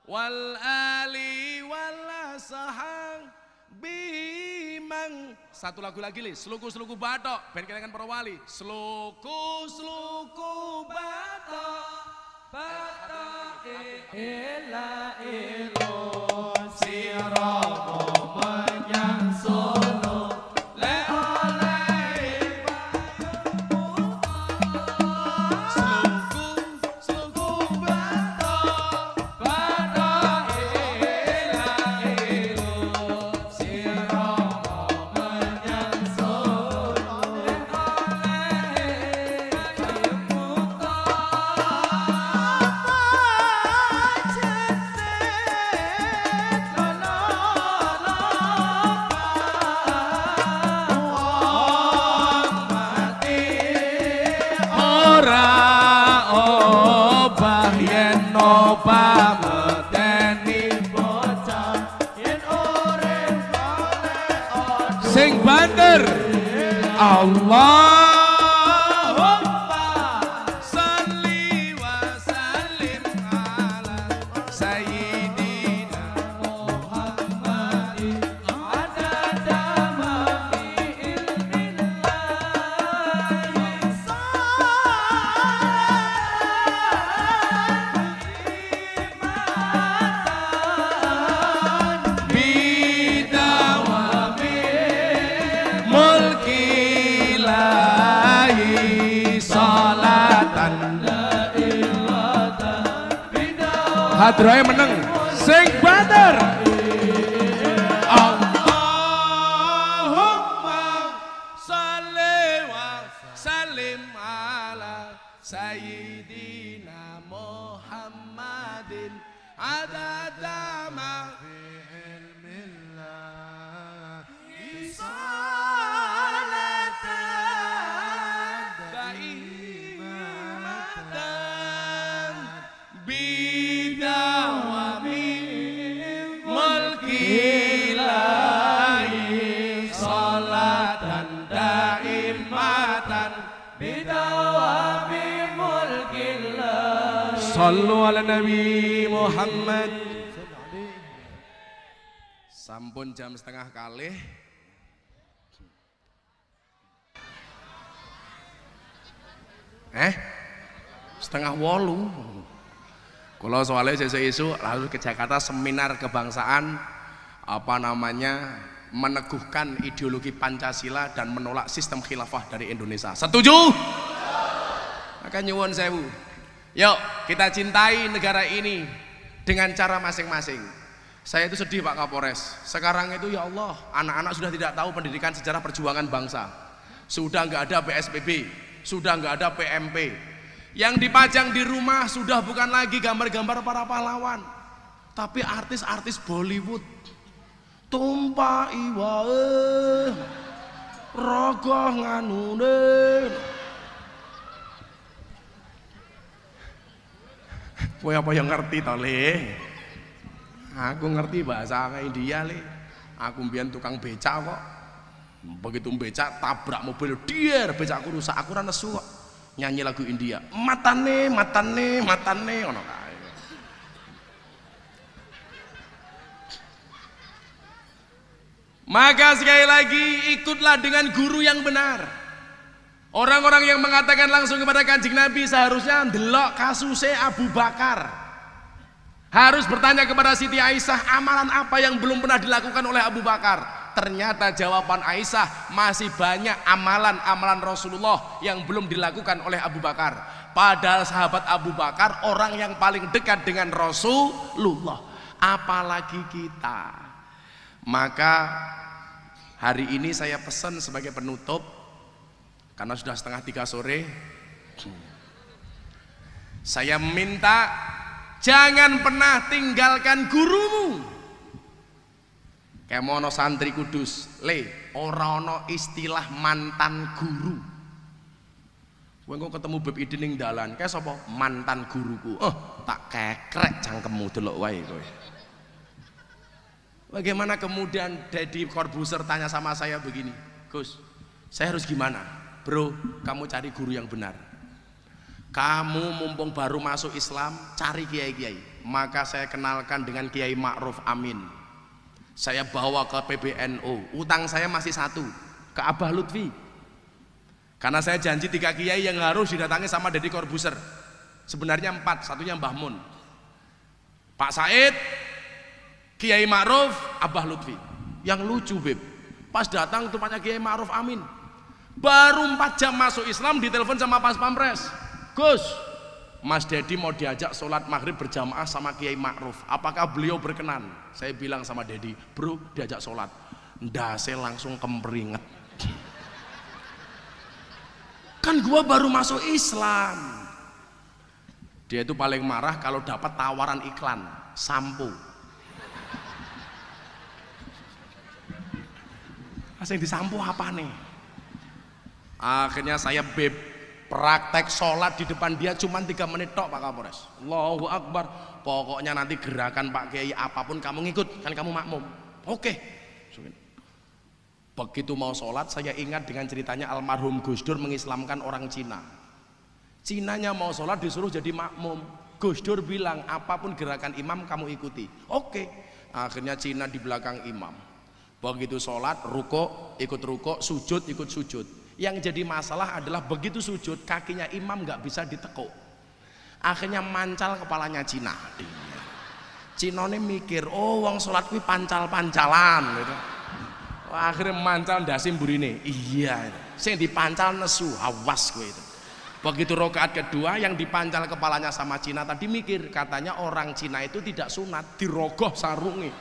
wal ali wal ashabi man. Satu lagu lagi li, seluku-seluku batok ben kelingan para wali. Seluku-seluku batok batok ila ilo siramo menyang solo le oleh seluku-seluku batok batok ila ilo siramo sing banter Allahumma salli wa sallim ala sayyidina Muhammadin adada ma fi ilmillahi salatan bidawami mulki lahi salatan hadroe meneng sing banter Allahumma salli wa sallim ala sayyidina Muhammadin adada ma fi ilmillah bidawami mulki ilahi salatan daimatan bidawami mulki ilahi. Sallu ala Nabi Muhammad. Sampun jam setengah kalih. Setengah 8. Kalau soalnya isu lalu ke Jakarta seminar kebangsaan meneguhkan ideologi Pancasila dan menolak sistem khilafah dari Indonesia. Setuju? Maka nyuwun sewu. Yuk kita cintai negara ini dengan cara masing-masing. Saya itu sedih Pak Kapolres. Sekarang itu ya Allah, anak-anak sudah tidak tahu pendidikan sejarah perjuangan bangsa. Sudah nggak ada PSBB, sudah nggak ada PMP. Yang dipajang di rumah sudah bukan lagi gambar-gambar para pahlawan, Tapi artis-artis Bollywood tumpaki wae rogoh nganune. Kowe apa yang ngerti to, Le? Aku ngerti bahasa India, Le. Aku mbiyen tukang becak kok. Begitu becak tabrak mobil, dier becakku rusak, aku ora nesu kok. Nyanyi lagu India. Matane, matane, matane ngono kae. Maka sekali lagi ikutlah dengan guru yang benar. Orang-orang yang mengatakan langsung kepada Kanjeng Nabi seharusnya ndelok kasusnya Abu Bakar. Harus bertanya kepada Siti Aisyah, amalan apa yang belum pernah dilakukan oleh Abu Bakar? Ternyata jawaban Aisyah, masih banyak amalan-amalan Rasulullah yang belum dilakukan oleh Abu Bakar. Padahal sahabat Abu Bakar orang yang paling dekat dengan Rasulullah. Apalagi kita. Maka hari ini saya pesan sebagai penutup, karena sudah 2:30 sore, saya minta jangan pernah tinggalkan gurumu. Kayak mono santri kudus, Le, ora ono istilah mantan guru. Kowe engko ketemu Beb Idin ning dalan, kae sapa? Mantan guruku. Tak kekrek cangkemmu delok wae kowe. Bagaimana kemudian Deddy Corbuzier tanya sama saya begini, Gus, saya harus gimana? Bro, kamu cari guru yang benar. Kamu mumpung baru masuk Islam, cari kiai-kiai. Maka saya kenalkan dengan Kiai Ma'ruf Amin. Saya bawa ke PBNU. Utang saya masih 1 ke Abah Lutfi. Karena saya janji 3 kiai yang harus didatangi sama Deddy Corbuzier. Sebenarnya 4, satunya Mbah Mun. Pak Said, Kiai Ma'ruf, Abah Lutfi. Yang lucu, Beb, pas datang tempatnya Kiai Ma'ruf Amin, baru 4 jam masuk Islam ditelepon sama Pas Pampres, Gus, Mas Deddy mau diajak sholat maghrib berjamaah sama Kiai Ma'ruf, apakah beliau berkenan? Saya bilang sama Deddy, bro, diajak sholat. Ndase langsung kemperinget. Kan gua baru masuk Islam. Dia itu paling marah kalau dapat tawaran iklan sampo. Asing disampo apa nih? Akhirnya saya praktek sholat di depan dia cuma 3 menit tok, Pak Kapolres. Allahu Akbar. Pokoknya nanti gerakan Pak Kiai apapun kamu ngikut, kan kamu makmum. Oke. Begitu mau sholat saya ingat dengan ceritanya almarhum Gus Dur mengislamkan orang Cina. Cinanya mau sholat disuruh jadi makmum. Gus Dur bilang apapun gerakan imam kamu ikuti. Oke. Akhirnya Cina di belakang imam. Begitu sholat, rukuk, ikut rukuk, sujud, ikut sujud. Yang jadi masalah adalah begitu sujud kakinya imam nggak bisa ditekuk. Akhirnya mancal kepalanya Cina. Cina ini mikir, oh wong sholat kuwi pancal-pancalan gitu. Akhirnya mancal ndase mburine. Iya, sing dipancal nesu, awas kowe itu. Begitu rakaat kedua yang dipancal kepalanya sama Cina tadi mikir, katanya orang Cina itu tidak sunat, dirogoh sarungi.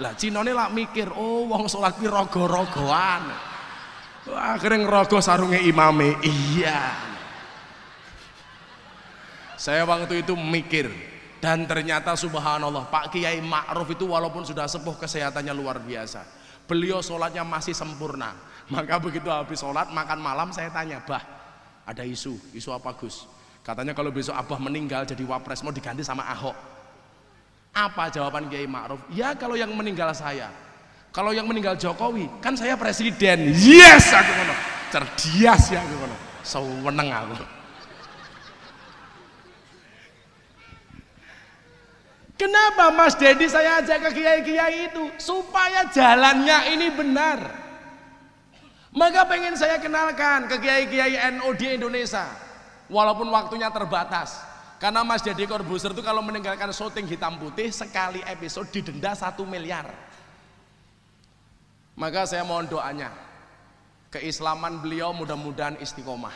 Lah Cina ini lah mikir, oh wong sholat kuwi rogo-rogoan. Akhirnya ngerogoh sarungnya imame. Iya. Saya waktu itu mikir, dan ternyata subhanallah Pak Kiai Ma'ruf itu walaupun sudah sepuh kesehatannya luar biasa, beliau sholatnya masih sempurna. Maka begitu habis sholat makan malam saya tanya, Bah, ada isu apa Gus? Katanya kalau besok Abah meninggal jadi wapres mau diganti sama Ahok. Apa jawaban Kiai Ma'ruf? Ya kalau yang meninggal saya, kalau yang meninggal Jokowi kan saya presiden. Yes, aku ngono. Cerdias ya aku ngono. Seweneng aku. Kenapa Mas Deddy saya ajak ke kiai-kiai itu? Supaya jalannya ini benar. Maka pengen saya kenalkan ke kiai-kiai NU di Indonesia. Walaupun waktunya terbatas. Karena Mas Deddy Corbuzier itu kalau meninggalkan syuting hitam putih sekali episode didenda 1 miliar. Maka saya mohon doanya, keislaman beliau mudah-mudahan istiqomah.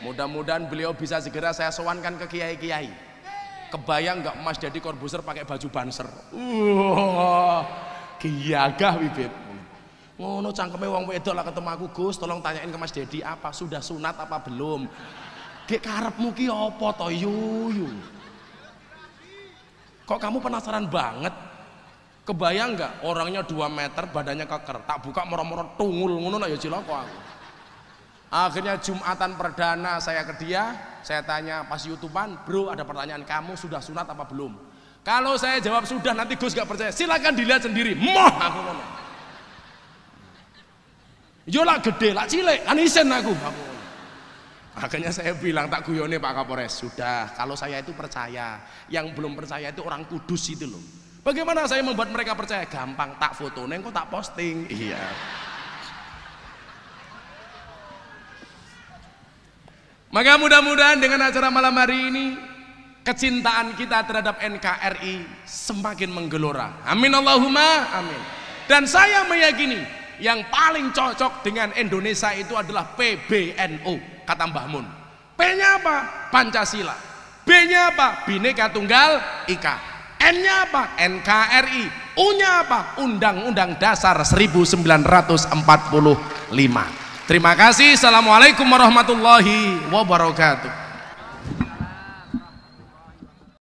Mudah-mudahan beliau bisa segera saya sowankan ke kiai-kiai. Kebayang nggak Mas Deddy Corbuzier pakai baju banser? Giyagah bibit. Ngono cangkeme wong wedok lah ketemu aku, Gus, tolong tanyain ke Mas Deddy apa sudah sunat apa belum. Gek karepmu ki apa to yuyu? Kok kamu penasaran banget? Kebayang nggak orangnya 2 meter, badannya keker, tak buka moro-moro tungul ngono ya ciloko aku. Akhirnya Jumatan perdana saya ke dia, saya tanya pas YouTubean, bro ada pertanyaan, kamu sudah sunat apa belum? Kalau saya jawab sudah, nanti Gus gak percaya, silakan dilihat sendiri. Moh aku ngomong. Yo lah gede, lah cilik, kan isen aku. Akhirnya saya bilang, tak guyone Pak Kapolres, sudah, kalau saya itu percaya, yang belum percaya itu orang kudus itu loh. Bagaimana saya membuat mereka percaya? Gampang, tak foto, neng kok tak posting. Iya. Maka mudah-mudahan dengan acara malam hari ini kecintaan kita terhadap NKRI semakin menggelora. Amin Allahumma amin. Dan saya meyakini yang paling cocok dengan Indonesia itu adalah PBNU, kata Mbah Mun. P-nya apa? Pancasila. B-nya apa? Bhinneka Tunggal Ika. N-nya apa? NKRI. U-nya apa? Undang-Undang Dasar 1945. Terima kasih. Assalamualaikum warahmatullahi wabarakatuh.